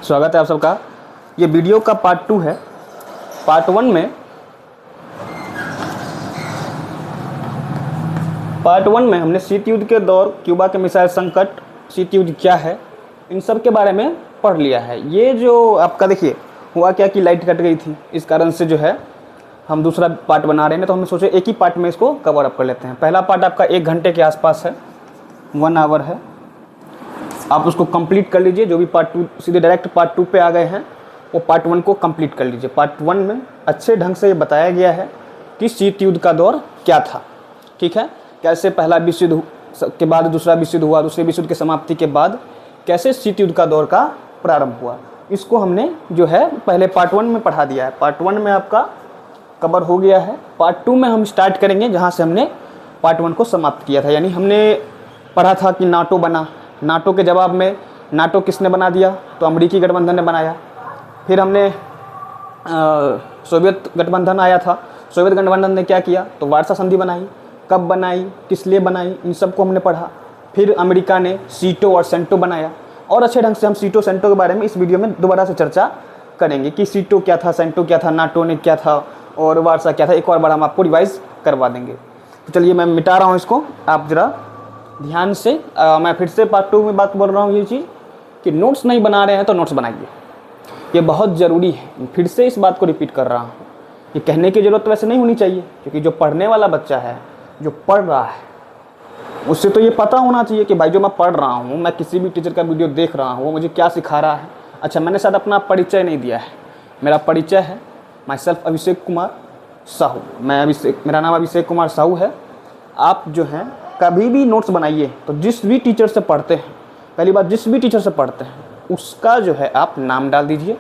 स्वागत है आप सबका। ये वीडियो का पार्ट 2 है। पार्ट 1 में हमने शीत युद्ध के दौर, क्यूबा के मिसाइल संकट, शीत युद्ध क्या है, इन सब के बारे में पढ़ लिया है। ये जो आपका देखिए हुआ क्या कि लाइट कट गई थी, इस कारण से जो है हम दूसरा पार्ट बना रहे हैं, तो हमने सोचे एक ही पार्ट में इसको कवर अप कर लेते हैं। पहला पार्ट आपका 1 घंटे के आसपास है, 1 आवर है। आप उसको कंप्लीट कर लीजिए। जो भी पार्ट 2 सीधे डायरेक्ट पार्ट 2 पे आ गए हैं वो पार्ट 1 को कंप्लीट कर लीजिए। पार्ट 1 में अच्छे ढंग से ये बताया गया है कि शीत युद्ध का दौर क्या था, ठीक है। कैसे पहला विश्व युद्ध के बाद दूसरा विश्व युद्ध हुआ, दूसरे विश्व युद्ध की समाप्ति के बाद कैसे शीत युद्ध का दौर का प्रारंभ हुआ, इसको हमने जो है पहले पार्ट 1 में पढ़ा दिया है। पार्ट 1 में आपका कवर हो गया है। पार्ट 2 में हम स्टार्ट करेंगे जहाँ से हमने पार्ट 1 को समाप्त किया था। यानी हमने पढ़ा था कि नाटो बना, नाटो के जवाब में नाटो किसने बना दिया, तो अमेरिकी गठबंधन ने बनाया। फिर हमने सोवियत गठबंधन आया था, सोवियत गठबंधन ने क्या किया, तो वार्सा संधि बनाई। कब बनाई, किस लिए बनाई, इन सब को हमने पढ़ा। फिर अमेरिका ने सीटो और सेंटो बनाया, और अच्छे ढंग से हम सीटो सेंटो के बारे में इस वीडियो में दोबारा से चर्चा करेंगे कि सीटो क्या था, सेंटो क्या था, नाटो ने क्या था और वार्सा क्या था। एक और बार हम आपको रिवाइज करवा देंगे। तो चलिए मैं मिटा रहा हूँ इसको, आप ज़रा ध्यान से। मैं फिर से पार्ट 2 में बात बोल रहा हूँ ये चीज़ कि नोट्स नहीं बना रहे हैं तो नोट्स बनाइए, ये बहुत ज़रूरी है। फिर से इस बात को रिपीट कर रहा हूँ, ये कहने की ज़रूरत वैसे नहीं होनी चाहिए, क्योंकि जो पढ़ने वाला बच्चा है, जो पढ़ रहा है, उससे तो ये पता होना चाहिए कि भाई जो मैं पढ़ रहा हूँ, मैं किसी भी टीचर का वीडियो देख रहा हूँ, वो मुझे क्या सिखा रहा है। अच्छा, मैंने शायद अपना परिचय नहीं दिया है। मेरा परिचय है माई सेल्फ अभिषेक कुमार साहू। मेरा नाम अभिषेक कुमार साहू है। आप जो हैं कभी भी नोट्स बनाइए तो जिस भी टीचर से पढ़ते हैं, पहली बात जिस भी टीचर से पढ़ते हैं उसका जो है आप नाम डाल दीजिए,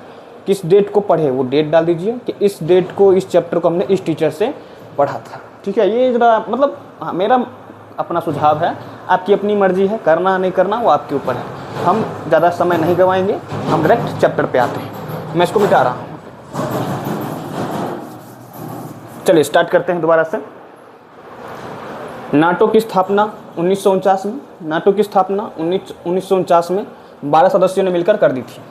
किस डेट को पढ़े वो डेट डाल दीजिए कि इस डेट को, इस चैप्टर को हमने इस टीचर से पढ़ा था, ठीक है। ये ज़रा मतलब मेरा अपना सुझाव है, आपकी अपनी मर्जी है, करना नहीं करना वो आपके ऊपर है। हम ज़्यादा समय नहीं गंवाएंगे, हम डायरेक्ट चैप्टर पे आते हैं। मैं इसको मिटा रहा हूँ। चलिए स्टार्ट करते हैं दोबारा से। नाटो की स्थापना 1949 में, नाटो की स्थापना 1949 में 12 सदस्यों ने मिलकर कर दी थी।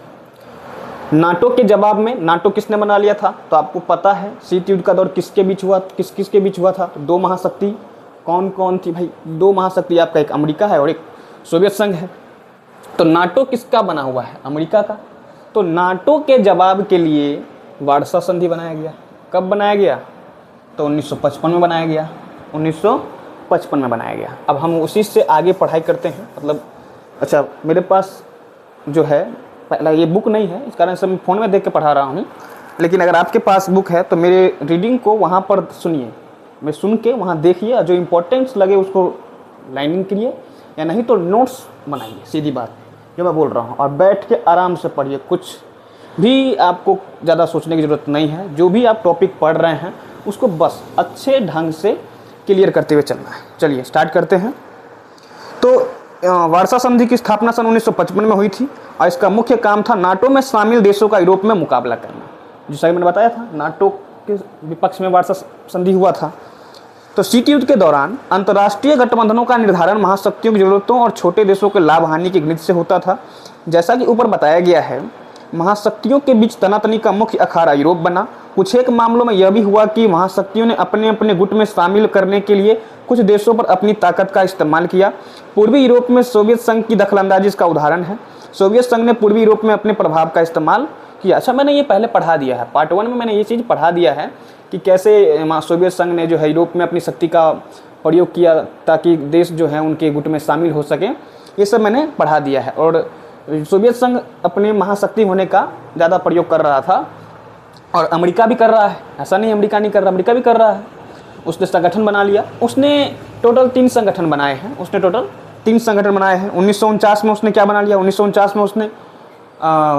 नाटो के जवाब में नाटो किसने बना लिया था, तो आपको पता है शीत युद्ध का दौर किसके बीच हुआ, किसके बीच हुआ था। 2 महाशक्ति कौन कौन थी भाई, 2 महाशक्ति आपका, एक अमेरिका है और एक सोवियत संघ है। तो नाटो किसका बना हुआ है, अमेरिका का। तो नाटो के जवाब के लिए वार्सा संधि बनाया गया। कब बनाया गया, तो 1955 में बनाया गया, 1955 में बनाया गया। अब हम उसी से आगे पढ़ाई करते हैं। मतलब अच्छा, मेरे पास जो है पहला ये बुक नहीं है, इस कारण से मैं फ़ोन में देख के पढ़ा रहा हूँ, लेकिन अगर आपके पास बुक है तो मेरे रीडिंग को वहाँ पर सुनिए, मैं सुन के वहाँ देखिए, जो इम्पोर्टेंस लगे उसको लाइनिंग करिए, या नहीं तो नोट्स बनाइए। सीधी बात जो मैं बोल रहा हूँ, और बैठ के आराम से पढ़िए। कुछ भी आपको ज़्यादा सोचने की ज़रूरत नहीं है। जो भी आप टॉपिक पढ़ रहे हैं उसको बस अच्छे ढंग से क्लियर करते हुए चलना है। चलिए स्टार्ट करते हैं। तो वार्सा संधि की स्थापना सन 1955 में हुई थी, और इसका मुख्य काम था नाटो में शामिल देशों का यूरोप में मुकाबला करना। जो सही मैंने बताया था, नाटो के विपक्ष में वार्सा संधि हुआ था। तो शीत युद्ध के दौरान अंतर्राष्ट्रीय गठबंधनों का निर्धारण महाशक्तियों की जरूरतों और छोटे देशों के लाभ हानि की गणित से होता था। जैसा कि ऊपर बताया गया है, महाशक्तियों के बीच तनातनी का मुख्य अखाड़ा यूरोप बना। कुछ एक मामलों में यह भी हुआ कि महाशक्तियों ने अपने अपने गुट में शामिल करने के लिए कुछ देशों पर अपनी ताकत का इस्तेमाल किया। पूर्वी यूरोप में सोवियत संघ की दखलंदाजी इसका उदाहरण है। सोवियत संघ ने पूर्वी यूरोप में अपने प्रभाव का इस्तेमाल किया। अच्छा, मैंने ये पहले पढ़ा दिया है, पार्ट 1 में मैंने ये चीज़ पढ़ा दिया है कि कैसे सोवियत संघ ने जो है यूरोप में अपनी शक्ति का प्रयोग किया ताकि देश जो है उनके गुट में शामिल हो सके। ये सब मैंने पढ़ा दिया है। और सोवियत संघ अपने महाशक्ति होने का ज़्यादा प्रयोग कर रहा था, और अमेरिका भी कर रहा है। ऐसा नहीं अमेरिका नहीं कर रहा, अमेरिका भी कर रहा है। उसने संगठन बना लिया। उसने टोटल 3 संगठन बनाए हैं। 1949 में उसने क्या बना लिया, 1949 में उसने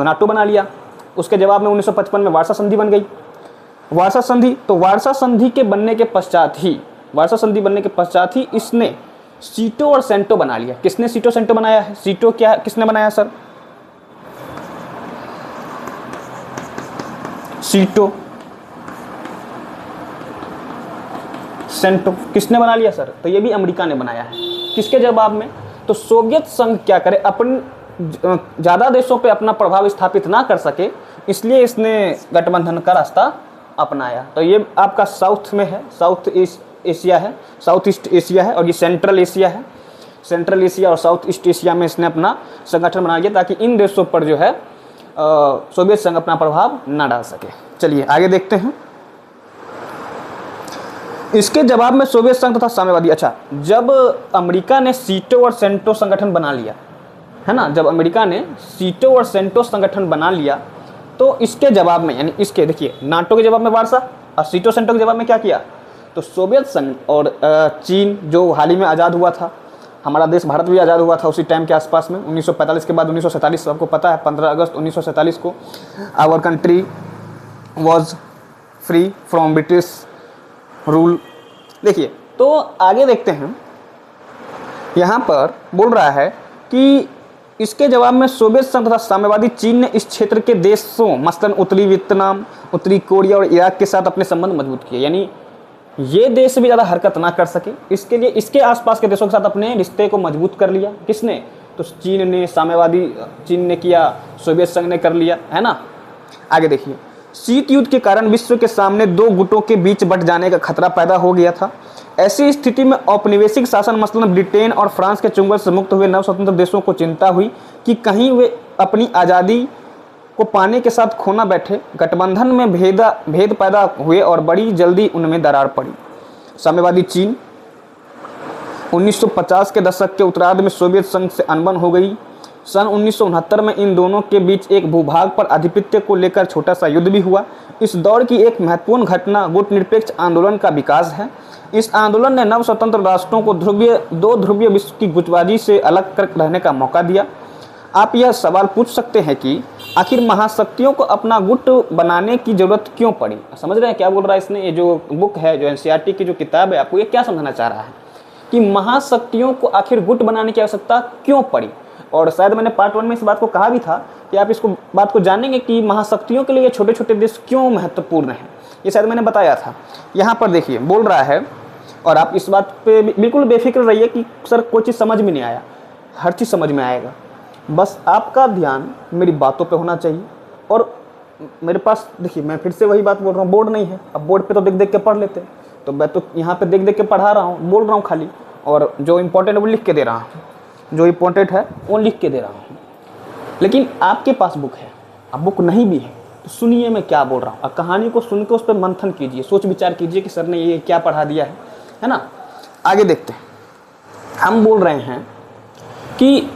नाटो बना लिया। उसके जवाब में 1955 में वार्सा संधि बन गई। वार्सा संधि, तो वार्सा संधि के बनने के पश्चात ही इसने सीटो और सेंटो बना लिया। किसने सीटो सेंटो बनाया है, सीटो क्या किसने बनाया सर, सीटो सेंटो किसने बना लिया सर, तो ये भी अमेरिका ने बनाया है। किसके जवाब में, तो सोवियत संघ क्या करे, अपन ज़्यादा देशों पे अपना प्रभाव स्थापित ना कर सके, इसलिए इसने गठबंधन का रास्ता अपनाया। तो ये आपका साउथ में है, साउथ ईस्ट एशिया है, साउथ ईस्ट एशिया है, और ये सेंट्रल एशिया है। सेंट्रल एशिया और साउथ ईस्ट एशिया में इसने अपना संगठन बना लिया ताकि इन देशों पर जो है सोवियत संघ अपना प्रभाव ना डाल सके। चलिए आगे देखते हैं। इसके जवाब में सोवियत संघ तथा साम्यवादी, अच्छा, जब अमेरिका ने सीटो और सेंटो संगठन बना लिया है ना, जब अमेरिका ने सीटो और सेंटो संगठन बना लिया, तो इसके जवाब में, यानी इसके देखिए, नाटो के जवाब में वार्सा और सीटो सेंटो के जवाब में क्या किया, तो सोवियत संघ और चीन जो हाल ही में आज़ाद हुआ था, हमारा देश भारत भी आज़ाद हुआ था उसी टाइम के आसपास में, 1945 के बाद 1947, आपको पता है 15 अगस्त 1947 को our country was free from British rule. देखिए, तो आगे देखते हैं, यहाँ पर बोल रहा है कि इसके जवाब में सोवियत संघ तथा साम्यवादी चीन ने इस क्षेत्र के देशों मसलन उत्तरी वियतनाम, उत्तरी कोरिया और इराक के साथ अपने संबंध मजबूत किए, यानी ये देश भी ज़्यादा हरकत ना कर सके, इसके लिए इसके आसपास के देशों के साथ अपने रिश्ते को मजबूत कर लिया। किसने, तो चीन ने, साम्यवादी चीन ने किया, सोवियत संघ ने कर लिया, है ना। आगे देखिए, शीत युद्ध के कारण विश्व के सामने दो गुटों के बीच बंट जाने का खतरा पैदा हो गया था। ऐसी स्थिति में औपनिवेशिक शासन मसलन ब्रिटेन और फ्रांस के चुंगल से मुक्त हुए नव स्वतंत्र देशों को चिंता हुई कि कहीं वे अपनी आज़ादी को पाने के साथ खोना बैठे। गठबंधन में भेद पैदा हुए और बड़ी जल्दी उनमें दरार पड़ी। साम्यवादी चीन 1950 के दशक के उत्तरार्ध में सोवियत संघ से अनबन हो गई। सन 1969 में इन दोनों के बीच एक भूभाग पर आधिपत्य को लेकर छोटा सा युद्ध भी हुआ। इस दौर की एक महत्वपूर्ण घटना गुट निरपेक्ष आंदोलन का विकास है। इस आंदोलन ने नव स्वतंत्र राष्ट्रों को दो ध्रुवीय विश्व की गुटबाजी से अलग कर रहने का मौका दिया। आप यह सवाल पूछ सकते हैं कि आखिर महाशक्तियों को अपना गुट बनाने की जरूरत क्यों पड़ी। समझ रहे हैं क्या बोल रहा है इसने, ये जो बुक है, जो एनसीईआरटी की जो किताब है, आपको ये क्या समझाना चाह रहा है कि महाशक्तियों को आखिर गुट बनाने की आवश्यकता क्यों पड़ी। और शायद मैंने पार्ट 1 में इस बात को कहा भी था कि आप इसको बात को जानेंगे कि महाशक्तियों के लिए ये छोटे छोटे देश क्यों महत्वपूर्ण हैं, ये शायद मैंने बताया था। यहाँ पर देखिए बोल रहा है, और आप इस बात पे बिल्कुल बेफिक्र रहिए कि सर कोई चीज़ समझ में नहीं आया, हर चीज़ समझ में आएगा, बस आपका ध्यान मेरी बातों पे होना चाहिए। और मेरे पास देखिए, मैं फिर से वही बात बोल रहा हूँ, बोर्ड नहीं है, अब बोर्ड पे तो देख देख के पढ़ लेते, तो मैं तो यहाँ पे देख देख के पढ़ा रहा हूँ, बोल रहा हूँ खाली, और जो इम्पोर्टेंट है वो लिख के दे रहा हूँ, जो इम्पोर्टेंट है वो लिख के दे रहा हूँ। लेकिन आपके पास बुक है, अब बुक नहीं भी है तो सुनिए मैं क्या बोल रहा हूँ, अब कहानी को सुन के उस पर मंथन कीजिए, सोच विचार कीजिए कि सर ने ये क्या पढ़ा दिया है ना। आगे देखते हैं, हम बोल रहे हैं कि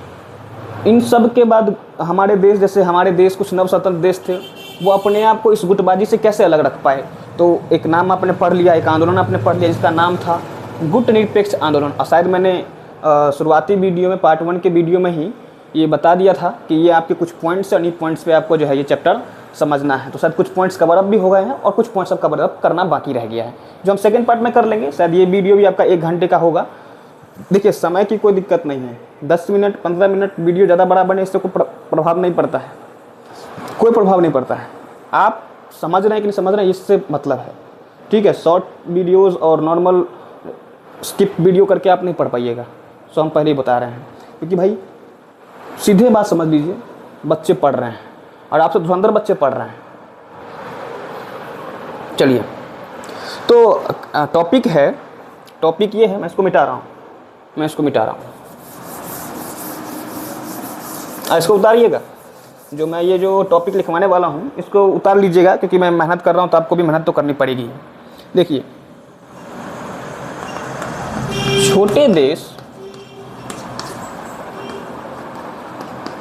इन सब के बाद हमारे देश, जैसे हमारे देश कुछ नव स्वतंत्र देश थे, वो अपने आप को इस गुटबाजी से कैसे अलग रख पाए। तो एक नाम आपने पढ़ लिया, एक आंदोलन आपने पढ़ लिया जिसका नाम था गुट निरपेक्ष आंदोलन। और शायद मैंने शुरुआती वीडियो में, पार्ट 1 के वीडियो में ही ये बता दिया था कि ये आपके कुछ पॉइंट्स है, और इन पॉइंट्स पे आपको जो है ये चैप्टर समझना है। तो शायद कुछ पॉइंट्स कवर अप भी हो गए हैं और कुछ पॉइंट्स अब कवर अप करना बाकी रह गया है, जो हम सेकंड पार्ट में कर लेंगे। शायद ये वीडियो भी आपका 1 घंटे का होगा। देखिए, समय की कोई दिक्कत नहीं है, 10 मिनट 15 मिनट वीडियो ज़्यादा बड़ा बने इससे कोई प्रभाव नहीं पड़ता है, कोई प्रभाव नहीं पड़ता है। आप समझ रहे हैं कि नहीं समझ रहे हैं, इससे मतलब है, ठीक है। शॉर्ट वीडियोज़ और नॉर्मल स्किप वीडियो करके आप नहीं पढ़ पाइएगा, सो हम पहले ही बता रहे हैं। क्योंकि भाई सीधे बात समझ लीजिए, बच्चे पढ़ रहे हैं और आपसे धुरंधर बच्चे पढ़ रहे हैं। चलिए, तो टॉपिक है, टॉपिक ये है, मैं इसको मिटा रहा हूँ, इसको उतारिएगा। जो मैं ये जो टॉपिक लिखवाने वाला हूँ इसको उतार लीजिएगा, क्योंकि मैं मेहनत कर रहा हूँ तो आपको भी मेहनत तो करनी पड़ेगी। देखिए, छोटे देश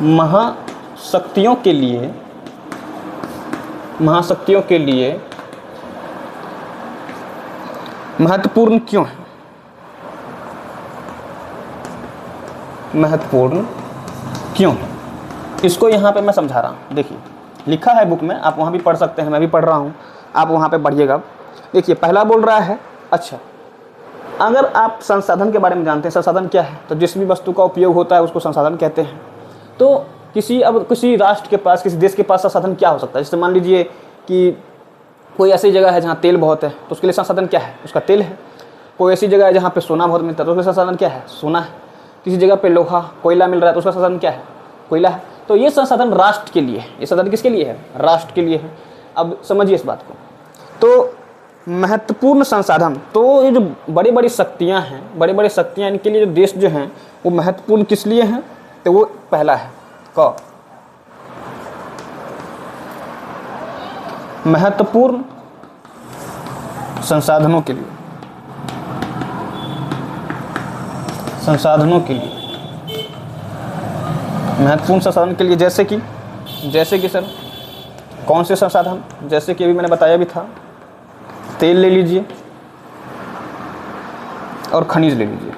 महाशक्तियों के लिए महत्वपूर्ण क्यों है, महत्वपूर्ण क्यों, इसको यहाँ पे मैं समझा रहा हूँ। देखिए, लिखा है बुक में, आप वहाँ भी पढ़ सकते हैं, मैं भी पढ़ रहा हूँ, आप वहाँ पे पढ़िएगा। देखिए, पहला बोल रहा है, अच्छा, अगर आप संसाधन के बारे में जानते हैं, संसाधन क्या है, तो जिस भी वस्तु का उपयोग होता है उसको संसाधन कहते हैं। तो किसी राष्ट्र के पास, किसी देश के पास संसाधन क्या हो सकता है। जैसे मान लीजिए कि कोई ऐसी जगह है जहाँ तेल बहुत है, तो उसके लिए संसाधन क्या है, उसका तेल है। कोई ऐसी जगह है जहाँ पे सोना बहुत मिलता है, तो उसका संसाधन क्या है, सोना है। किसी जगह पे लोहा कोयला मिल रहा है, तो उसका संसाधन क्या है, कोयला है। तो ये संसाधन राष्ट्र के लिए है, ये संसाधन किसके लिए है? राष्ट्र के लिए है। अब समझिए इस बात को। तो महत्वपूर्ण संसाधन, तो ये जो बड़ी बड़ी शक्तियाँ हैं, बड़ी बड़ी शक्तियाँ, इनके लिए जो देश जो हैं वो महत्वपूर्ण किस लिए हैं? तो वो पहला है क, महत्वपूर्ण संसाधनों के लिए, संसाधनों के लिए, महत्वपूर्ण संसाधन के लिए। जैसे कि सर कौन से संसाधन? जैसे कि अभी मैंने बताया भी था, तेल ले लीजिए और खनिज ले लीजिए।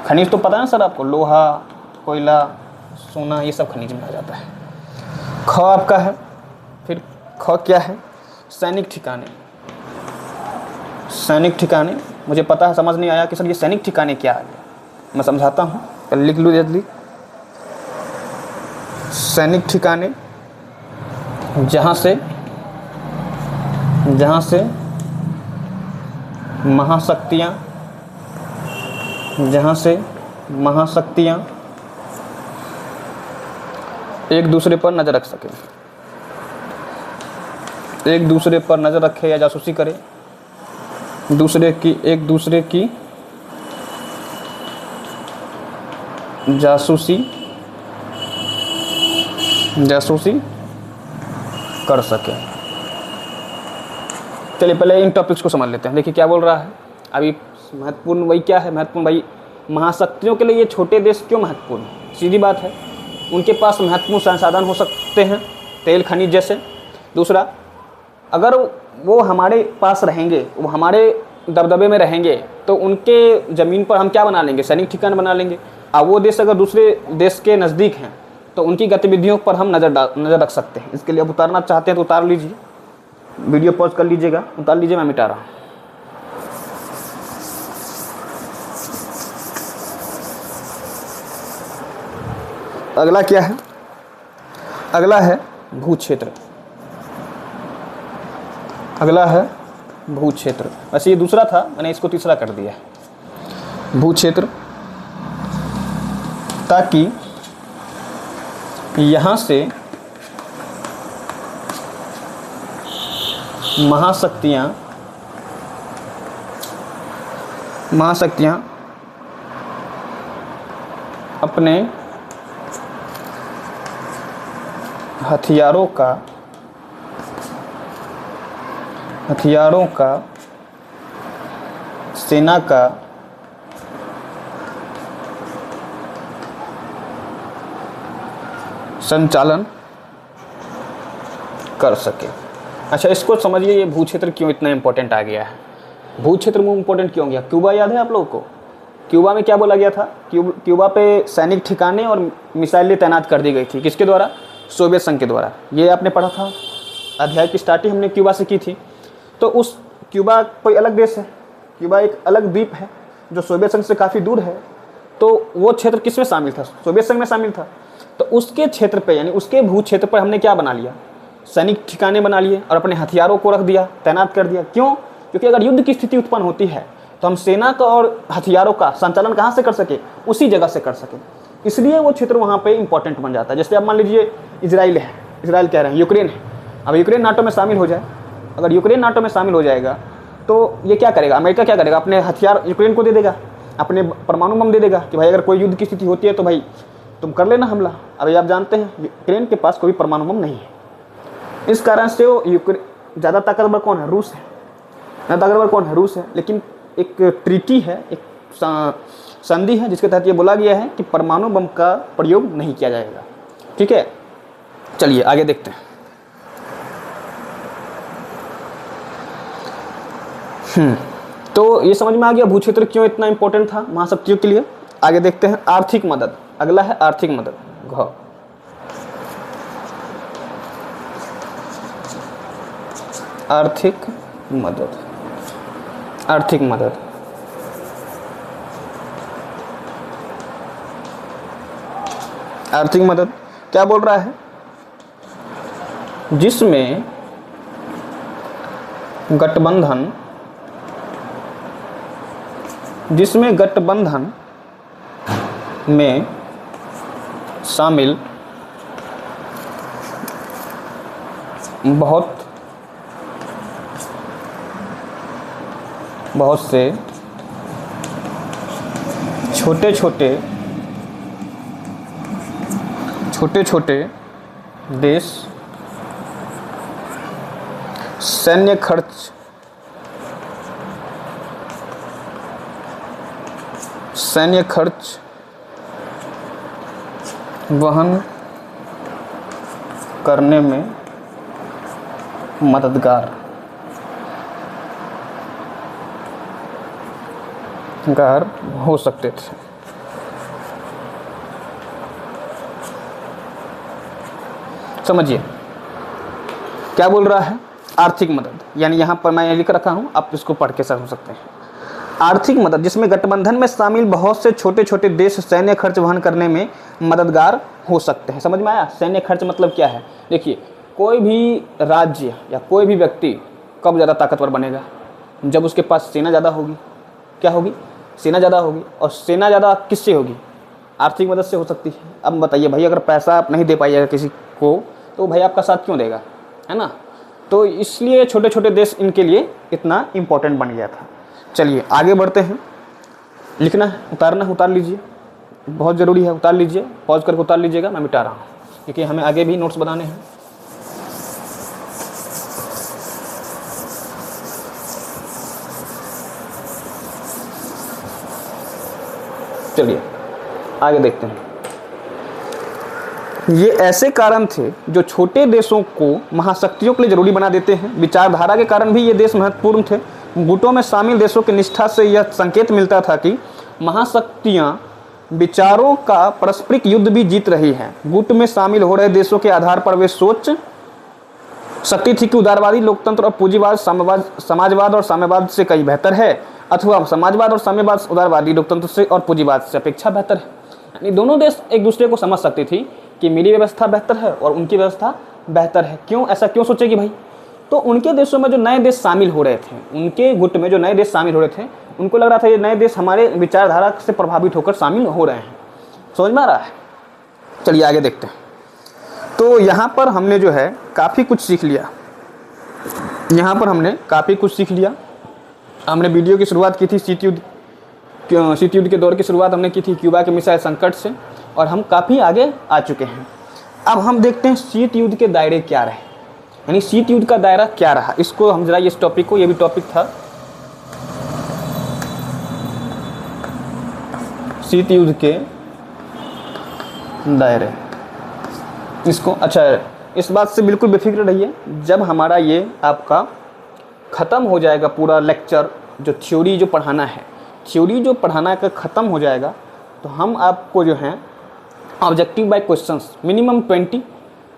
खनिज तो पता है सर आपको, लोहा, कोयला, सोना, ये सब खनिज में आ जाता है। ख आपका है, फिर ख क्या है? सैनिक ठिकाने। सैनिक ठिकाने, मुझे पता है समझ नहीं आया कि सर ये सैनिक ठिकाने क्या है, मैं समझाता हूँ, पहले लिख लूँ जल्दी। सैनिक ठिकाने जहाँ से महाशक्तियाँ एक दूसरे पर नज़र रख सकें, एक दूसरे पर नज़र रखे या जासूसी करे, एक दूसरे की जासूसी कर सके। चलिए पहले इन टॉपिक्स को समझ लेते हैं। देखिए क्या बोल रहा है अभी। महत्वपूर्ण वही क्या है? महत्वपूर्ण भाई महाशक्तियों के लिए ये छोटे देश क्यों महत्वपूर्ण है? सीधी बात है, उनके पास महत्वपूर्ण संसाधन हो सकते हैं, तेल खनिज जैसे। दूसरा, अगर वो हमारे पास रहेंगे, वो हमारे दबदबे में रहेंगे, तो उनके ज़मीन पर हम क्या बना लेंगे? सैनिक ठिकाना बना लेंगे। अब वो देश अगर दूसरे देश के नज़दीक हैं तो उनकी गतिविधियों पर हम नज़र रख सकते हैं। इसके लिए अब उतारना चाहते हैं तो उतार लीजिए, वीडियो पॉज कर लीजिएगा, उतार लीजिए, मैं मिटा रहा हूँ। अगला क्या है? अगला है भू क्षेत्र। अगला है भू क्षेत्र। वैसे ये दूसरा था, मैंने इसको तीसरा कर दिया है, भू क्षेत्र, ताकि यहाँ से महाशक्तियाँ अपने हथियारों का सेना का संचालन कर सके। अच्छा, इसको समझिए, ये भू क्षेत्र क्यों इतना इंपॉर्टेंट आ गया है? भू क्षेत्र में इंपॉर्टेंट क्यों हो गया? क्यूबा याद है आप लोगों को? क्यूबा में क्या बोला गया था? क्यूबा पे सैनिक ठिकाने और मिसाइलें तैनात कर दी गई थी। किसके द्वारा? सोवियत संघ के द्वारा। ये आपने पढ़ा था, अध्याय की स्टार्टिंग हमने क्यूबा से की थी। तो उस क्यूबा कोई अलग देश है, क्यूबा एक अलग द्वीप है जो सोवियत संघ से काफ़ी दूर है। तो वो क्षेत्र किस में शामिल था? सोवियत संघ में शामिल था। तो उसके क्षेत्र पे, यानी उसके भू क्षेत्र पर हमने क्या बना लिया? सैनिक ठिकाने बना लिए और अपने हथियारों को रख दिया, तैनात कर दिया। क्यों? क्योंकि अगर युद्ध की स्थिति उत्पन्न होती है तो हम सेना का और हथियारों का संचालन कहाँ से कर सके? उसी जगह से कर सके। इसलिए वो क्षेत्र वहाँ पे इंपॉर्टेंट बन जाता है। जैसे आप मान लीजिए इजराइल है, इजराइल कह रहे हैं, यूक्रेन है। अब यूक्रेन नाटो में शामिल हो जाए, अगर यूक्रेन नाटो में शामिल हो जाएगा तो ये क्या करेगा? अमेरिका क्या करेगा? अपने हथियार यूक्रेन को दे देगा, अपने परमाणु बम दे देगा कि भाई अगर कोई युद्ध की स्थिति होती है तो भाई तुम कर लेना हमला। अभी आप जानते हैं यूक्रेन के पास कोई परमाणु बम नहीं है। इस कारण से वो ज़्यादा ताकतवर कौन है? रूस है। ज़्यादा ताकतवर कौन है? रूस है। लेकिन एक ट्रीटी है, एक संधि है जिसके तहत ये बोला गया है कि परमाणु बम का प्रयोग नहीं किया जाएगा। ठीक है, चलिए आगे देखते हैं। तो ये समझ में आ गया भू क्षेत्र क्यों इतना इंपॉर्टेंट था महाशक्तियों के लिए। आगे देखते हैं आर्थिक मदद। अगला है आर्थिक मदद, घ। आर्थिक मदद, आर्थिक मदद। आर्थिक मदद क्या बोल रहा है? जिसमें गठबंधन में शामिल बहुत से छोटे छोटे देश सैन्य खर्च वहन करने में मददगार हो सकते थे। समझिए क्या बोल रहा है, आर्थिक मदद, यानी यहाँ पर मैं लिख रखा हूँ, आप इसको पढ़ के समझ सकते हैं। आर्थिक मदद जिसमें गठबंधन में शामिल बहुत से छोटे छोटे देश सैन्य खर्च वहन करने में मददगार हो सकते हैं। समझ में आया? सैन्य खर्च मतलब क्या है? देखिए, कोई भी राज्य या कोई भी व्यक्ति कब ज़्यादा ताकतवर बनेगा? जब उसके पास सेना ज़्यादा होगी। क्या होगी? सेना ज़्यादा होगी। और सेना ज़्यादा किससे होगी? आर्थिक मदद से हो सकती है। अब बताइए भाई, अगर पैसा आप नहीं दे पाइएगा किसी को, तो भाई आपका साथ क्यों देगा, है ना? तो इसलिए छोटे छोटे देश इनके लिए इतना इम्पोर्टेंट बन गया था। चलिए आगे बढ़ते हैं। लिखना है, उतारना है, उतार लीजिए, बहुत ज़रूरी है, उतार लीजिए, पॉज करके उतार लीजिएगा, मैं मिटा रहा हूँ क्योंकि हमें आगे भी नोट्स बनाने हैं। चलिए आगे देखते हैं। ये ऐसे कारण थे जो छोटे देशों को महाशक्तियों के लिए जरूरी बना देते हैं। विचारधारा के कारण भी ये देश महत्वपूर्ण थे। गुटों में शामिल देशों की निष्ठा से यह संकेत मिलता था कि महाशक्तियां विचारों का पारस्परिक युद्ध भी जीत रही हैं। गुट में शामिल हो रहे देशों के आधार पर वे सोच सकती थी कि उदारवादी लोकतंत्र और पूंजीवाद समाजवाद और साम्यवाद से कहीं बेहतर है, अथवा समाजवाद और साम्यवाद उदारवादी लोकतंत्र से और पूंजीवाद से अपेक्षा बेहतर है। यानी दोनों देश एक दूसरे को समझ सकती थी कि मेरी व्यवस्था बेहतर है और उनकी व्यवस्था बेहतर है। क्यों ऐसा क्यों सोचेगी भाई? तो उनके देशों में जो नए देश शामिल हो रहे थे, उनके गुट में जो नए देश शामिल हो रहे थे, उनको लग रहा था ये नए देश हमारे विचारधारा से प्रभावित होकर शामिल हो रहे हैं। समझ में आ रहा है? चलिए आगे देखते हैं। तो यहाँ पर हमने जो है काफ़ी कुछ सीख लिया। हमने वीडियो की शुरुआत की थी शीत युद्ध के दौर की शुरुआत हमने की थी क्यूबा के मिसाइल संकट से, और हम काफ़ी आगे आ चुके हैं। अब हम देखते हैं शीत युद्ध के दायरे क्या रहे, यानी शीत युद्ध का दायरा क्या रहा। इसको हम जरा इस टॉपिक को, ये भी टॉपिक था शीत युद्ध के दायरे। इसको अच्छा, इस बात से बिल्कुल बेफिक्र रहिए, जब हमारा ये आपका ख़त्म हो जाएगा पूरा लेक्चर, जो थ्योरी जो पढ़ाना का ख़त्म हो जाएगा, तो हम आपको जो है ऑब्जेक्टिव बाय क्वेश्चंस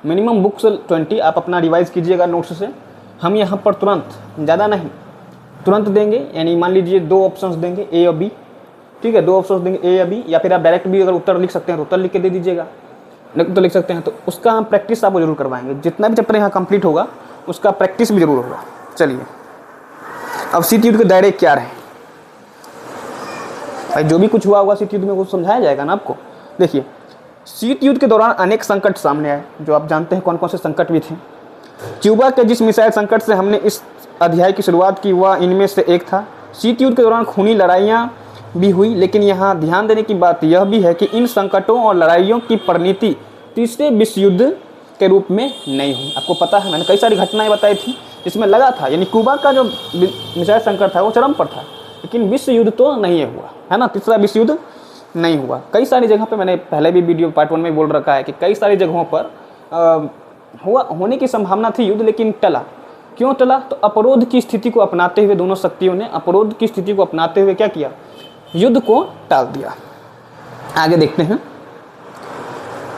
मिनिमम बुक्स 20 आप अपना रिवाइज़ कीजिएगा नोट्स से। हम यहाँ पर तुरंत, ज़्यादा नहीं, तुरंत देंगे। यानी मान लीजिए 2 ऑप्शंस देंगे, ए और बी, ठीक है, 2 ऑप्शंस देंगे, ए या बी, या फिर आप डायरेक्ट भी अगर उत्तर लिख सकते हैं तो उत्तर लिख के दे दीजिएगा, तो लिख सकते हैं। तो उसका हम प्रैक्टिस आपको जरूर करवाएंगे। जितना भी चैप्टर यहाँ कंप्लीट होगा उसका प्रैक्टिस भी जरूर होगा। चलिए अब शीत युद्ध के दायरे क्या रहे भाई, जो भी कुछ हुआ होगा शीत युद्ध में वो समझाया जाएगा ना आपको। देखिए, शीत युद्ध के दौरान अनेक संकट सामने आए, जो आप जानते हैं कौन कौन से संकट भी थे। क्यूबा के जिस मिसाइल संकट से हमने इस अध्याय की शुरुआत की वह इनमें से एक था। शीत युद्ध के दौरान खूनी लड़ाइयाँ भी हुई, लेकिन यहाँ ध्यान देने की बात यह भी है कि इन संकटों और लड़ाइयों की परिणति तीसरे विश्व युद्ध के रूप में नहीं हुई। आपको पता है, मैंने कई सारी घटनाएं बताई थी जिसमें लगा था, यानी क्यूबा का जो मिसाइल संकट था वो चरम पर था, लेकिन विश्व युद्ध तो नहीं हुआ, है ना, तीसरा विश्व युद्ध नहीं हुआ। कई सारी जगह पे, मैंने पहले भी वीडियो पार्ट 1 में बोल रखा है कि कई सारी जगहों पर होने की संभावना थी युद्ध, लेकिन टला। क्यों टला? तो अपरोध की स्थिति को अपनाते हुए दोनों शक्तियों ने अपरोध की स्थिति को अपनाते हुए क्या किया? युद्ध को टाल दिया। आगे देखते हैं।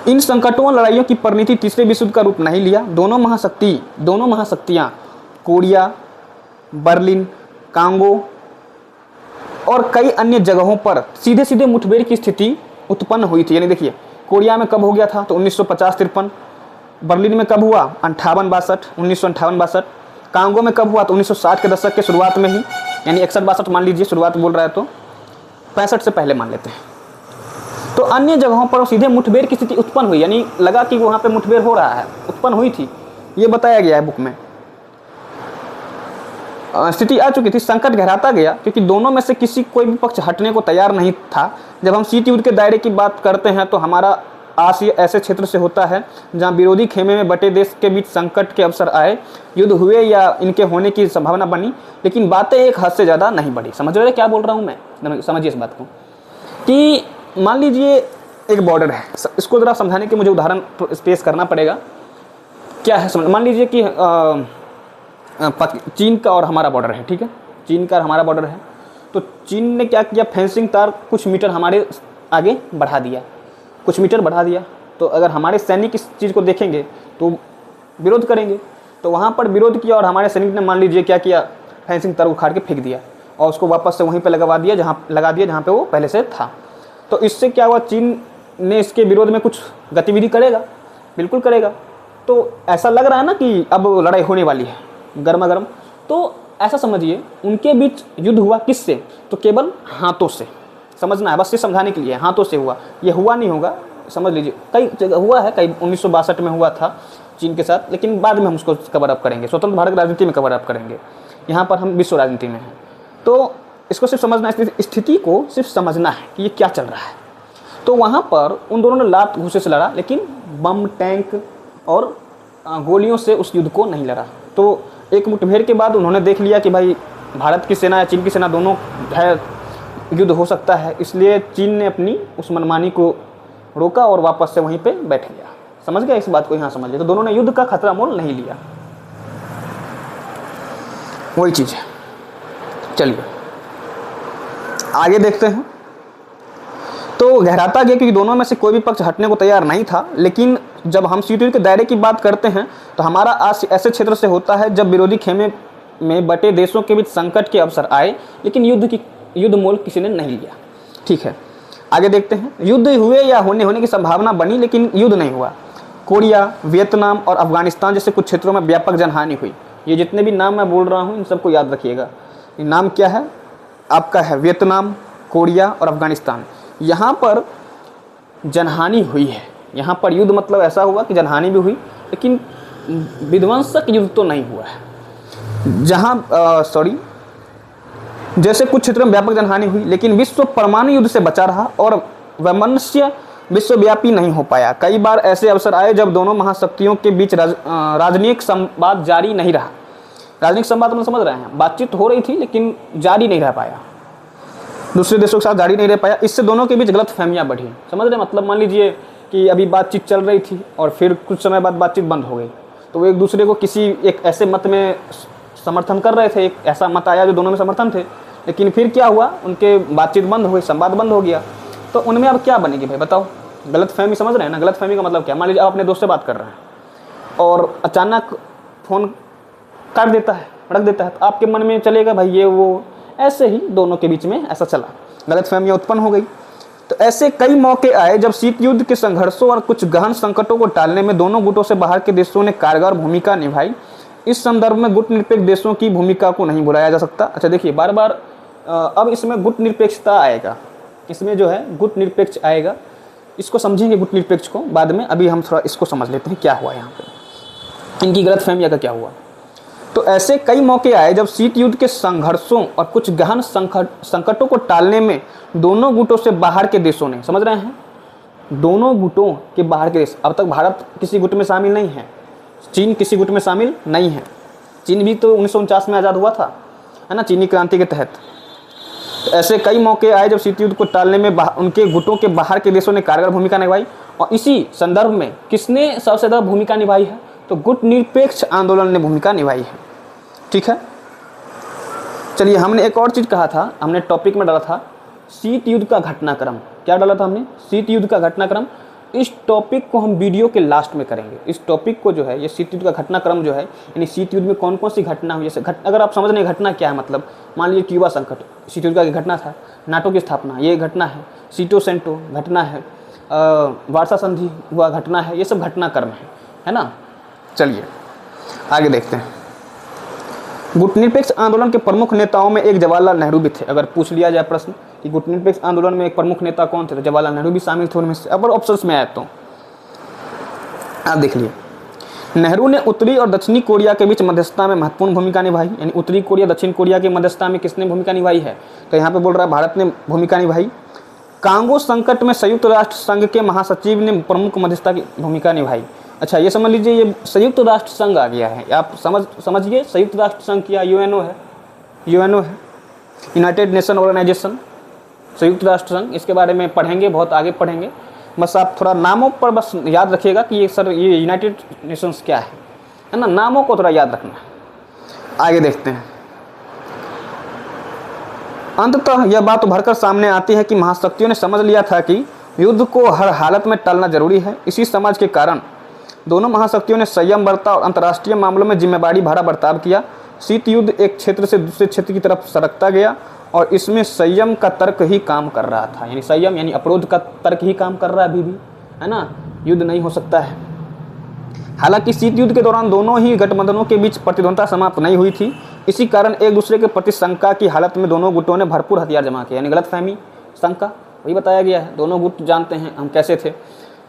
इन संकटों और लड़ाइयों की परिणति तीसरे विश्व युद्ध का रूप नहीं लिया। दोनों महाशक्तियां कोरिया, बर्लिन, कांगो और कई अन्य जगहों पर सीधे सीधे मुठभेड़ की स्थिति उत्पन्न हुई थी। यानी देखिए, कोरिया में कब हो गया था? तो 1950-53। बर्लिन में कब हुआ? 1958-62। कांगो में कब हुआ? तो 1960 के दशक के शुरुआत में ही, यानी 61-62 मान लीजिए, शुरुआत बोल रहा है तो 65 से पहले मान लेते हैं। तो अन्य जगहों पर सीधे मुठभेड़ की स्थिति उत्पन्न हुई, यानी लगा कि वहाँ पे मुठभेड़ हो रहा है, उत्पन्न हुई थी, ये बताया गया है बुक में। स्थिति आ चुकी थी, संकट गहराता गया क्योंकि दोनों में से किसी कोई भी पक्ष हटने को तैयार नहीं था। जब हम शीत युद्ध के दायरे की बात करते हैं तो हमारा आशय ऐसे क्षेत्र से होता है जहां विरोधी खेमे में बटे देश के बीच संकट के अवसर आए, युद्ध हुए या इनके होने की संभावना बनी, लेकिन बातें एक हद से ज़्यादा नहीं बढ़ी। समझ रहे क्या बोल रहा हूँ मैं? समझिए इस बात को कि मान लीजिए एक बॉर्डर है, इसको ज़रा समझाने के मुझे उदाहरण पेश करना पड़ेगा। क्या है समझ, मान लीजिए कि चीन का और हमारा बॉर्डर है, ठीक है, चीन का और हमारा बॉर्डर है। तो चीन ने क्या किया, फेंसिंग तार कुछ मीटर हमारे आगे बढ़ा दिया, कुछ मीटर बढ़ा दिया। तो अगर हमारे सैनिक इस चीज़ को देखेंगे तो विरोध करेंगे। तो वहाँ पर विरोध किया और हमारे सैनिक ने मान लीजिए क्या किया, फेंसिंग तार उखाड़ के फेंक दिया और उसको वापस से वहीं पर लगा दिया जहाँ पे वो पहले से था। तो इससे क्या हुआ, चीन ने इसके विरोध में कुछ गतिविधि करेगा, बिल्कुल करेगा। तो ऐसा लग रहा है ना कि अब लड़ाई होने वाली है गर्मा गर्म। तो ऐसा समझिए उनके बीच युद्ध हुआ किससे, तो केवल हाथों से। समझना है, बस ये समझाने के लिए, हाथों से हुआ। ये हुआ नहीं होगा, समझ लीजिए कई जगह हुआ है, कई 1962 में हुआ था चीन के साथ, लेकिन बाद में हम उसको कवर अप करेंगे, स्वतंत्र भारत की राजनीति में कवर अप करेंगे। यहाँ पर हम विश्व राजनीति में हैं। तो इसको सिर्फ समझना है, स्थिति को सिर्फ समझना है कि ये क्या चल रहा है। तो वहाँ पर उन दोनों ने लात घूंसे से लड़ा, लेकिन बम, टैंक और गोलियों से उस युद्ध को नहीं लड़ा। तो एक मुठभेड़ के बाद उन्होंने देख लिया कि भाई भारत की सेना या चीन की सेना दोनों है, युद्ध हो सकता है, इसलिए चीन ने अपनी उस मनमानी को रोका और वापस से वहीं पे बैठ गया। समझ गया इस बात को? यहाँ समझ लिया। तो दोनों ने युद्ध का खतरा मोल नहीं लिया, वही चीज़ है। चलिए आगे देखते हैं। तो गहराता गया क्योंकि दोनों में से कोई भी पक्ष हटने को तैयार नहीं था। लेकिन जब हम शीत युद्ध के दायरे की बात करते हैं तो हमारा आशय ऐसे क्षेत्र से होता है जब विरोधी खेमे में बटे देशों के बीच संकट के अवसर आए, लेकिन युद्ध मोल किसी ने नहीं लिया। ठीक है, आगे देखते हैं। युद्ध हुए या होने की संभावना बनी, लेकिन युद्ध नहीं हुआ। कोरिया, वियतनाम और अफगानिस्तान जैसे कुछ क्षेत्रों में व्यापक जनहानि हुई। ये जितने भी नाम मैं बोल रहा हूँ इन सबको याद रखिएगा। ये नाम क्या है आपका? है वियतनाम, कोरिया और अफगानिस्तान। यहाँ पर जनहानि हुई है। यहाँ पर युद्ध मतलब ऐसा हुआ कि जनहानि भी हुई, लेकिन विध्वंसक युद्ध तो नहीं हुआ है। जैसे कुछ क्षेत्रों में व्यापक जनहानि हुई, लेकिन विश्व परमाणु युद्ध से बचा रहा और वैमनस्य विश्वव्यापी नहीं हो पाया। कई बार ऐसे अवसर आए जब दोनों महाशक्तियों के बीच राजनयिक संवाद जारी नहीं रहा। राजनयिक संवाद में समझ रहे हैं, बातचीत हो रही थी लेकिन जारी नहीं रह पाया, दूसरे देशों के साथ जारी नहीं रह पाया। इससे दोनों के बीच गलत फहमियाँ बढ़ी। समझ रहे, मतलब मान लीजिए कि अभी बातचीत चल रही थी और फिर कुछ समय बाद बातचीत बंद हो गई, तो वो एक दूसरे को किसी एक ऐसे मत में समर्थन कर रहे थे, एक ऐसा मत आया जो दोनों में समर्थन थे, लेकिन फिर क्या हुआ, उनके बातचीत बंद हो गई, संवाद बंद हो गया। तो उनमें अब क्या बनेगी भाई बताओ? गलत फहमी। समझ रहे हैं ना? गलत फहमी का मतलब क्या? मान लीजिए आप अपने दोस्त से बात कर रहे हैं और अचानक फ़ोन काट देता है, रख देता है, तो आपके मन में चलेगा भाई ये वो, ऐसे ही दोनों के बीच में ऐसा चला, गलतफहमियां उत्पन्न हो गई। तो ऐसे कई मौके आए जब शीत युद्ध के संघर्षों और कुछ गहन संकटों को टालने में दोनों गुटों से बाहर के देशों ने कारगर भूमिका निभाई। इस संदर्भ में गुट निरपेक्ष देशों की भूमिका को नहीं भुलाया जा सकता। अच्छा देखिए, बार बार अब इसमें गुट निरपेक्षता आएगा, इसमें जो है गुट निरपेक्ष आएगा, इसको समझेंगे गुट निरपेक्ष को बाद में। अभी हम थोड़ा इसको समझ लेते हैं क्या हुआ यहाँ पे, इनकी गलतफहमियां का क्या हुआ। तो ऐसे कई मौके आए जब शीत युद्ध के संघर्षों और कुछ गहन संकटों को टालने में दोनों गुटों से बाहर के देशों ने, समझ रहे हैं, दोनों गुटों के बाहर के देश, अब तक भारत किसी गुट में शामिल नहीं है, चीन किसी गुट में शामिल नहीं है। चीन भी तो 1949 में आज़ाद हुआ था, है ना, चीनी क्रांति के तहत। तो ऐसे कई मौके आए जब शीत युद्ध को टालने में उनके गुटों के बाहर के देशों ने कारगर भूमिका निभाई। और इसी संदर्भ में किसने सबसे ज़्यादा भूमिका निभाई है? तो गुट निरपेक्ष आंदोलन ने भूमिका निभाई है। ठीक है, चलिए हमने एक और चीज़ कहा था, हमने टॉपिक में डाला था शीत युद्ध का घटनाक्रम। क्या डाला था हमने? शीत युद्ध का घटनाक्रम। इस टॉपिक को हम वीडियो के लास्ट में करेंगे। इस टॉपिक को जो है, ये शीत युद्ध का घटनाक्रम जो है, यानी शीत युद्ध में कौन कौन सी घटना हुई, जैसे अगर आप समझ रहे हैं घटना क्या है, मतलब मान लीजिए क्यूबा संकट शीत युद्ध का घटना था, नाटो की स्थापना ये घटना है, सीटो सेंटो घटना है, वार्सा संधि हुआ घटना है, ये सब घटनाक्रम है ना। चलिए आगे देखते हैं। गुट निरपेक्ष आंदोलन के प्रमुख नेताओं में एक जवाहरलाल नेहरू भी थे। अगर पूछ लिया जाए प्रश्न कि गुट निरपेक्ष आंदोलन में एक प्रमुख नेता कौन थे, तो जवाहरलाल नेहरू भी शामिल थे उनमें से। अगर ऑप्शंस में आए तो आप देख लिए। नेहरू ने उत्तरी और दक्षिणी कोरिया के बीच मध्यस्थता में महत्वपूर्ण भूमिका निभाई। यानी उत्तरी कोरिया दक्षिण कोरिया की मध्यस्थता में किसने भूमिका निभाई है? तो यहाँ पे बोल रहा है भारत ने भूमिका निभाई। कांगो संकट में संयुक्त राष्ट्र संघ के महासचिव ने प्रमुख मध्यस्थता की भूमिका निभाई। अच्छा, ये समझ लीजिए, ये संयुक्त राष्ट्र संघ आ गया है। आप समझिए, संयुक्त राष्ट्र संघ क्या? यूएनओ है, यूएनओ है, यूनाइटेड नेशन ऑर्गेनाइजेशन, संयुक्त राष्ट्र संघ। इसके बारे में पढ़ेंगे, बहुत आगे पढ़ेंगे। बस आप थोड़ा नामों पर बस याद रखिएगा कि ये सर ये यूनाइटेड नेशंस क्या है ना, नामों को थोड़ा याद रखना है। आगे देखते हैं। अंततः यह बात उभरकर सामने आती है कि महाशक्तियों ने समझ लिया था कि युद्ध को हर हालत में टालना जरूरी है। इसी समझ के कारण दोनों महाशक्तियों ने संयम बरता और अंतर्राष्ट्रीय मामलों में जिम्मेदारी भरा बर्ताव किया। शीत युद्ध एक क्षेत्र से दूसरे क्षेत्र की तरफ सरकता गया और इसमें संयम का तर्क ही काम कर रहा था। यानी संयम यानी अवरोध का तर्क ही काम कर रहा है अभी भी, है ना। युद्ध नहीं हो सकता है। हालांकि शीत युद्ध के दौरान दोनों ही गठबंधनों के बीच प्रतिद्वंद्विता समाप्त नहीं हुई थी। इसी कारण एक दूसरे के प्रति शंका की हालत में दोनों गुटों ने भरपूर हथियार जमा किए। यानी गलतफहमी, शंका, वही बताया गया है। दोनों गुट जानते हैं हम कैसे थे,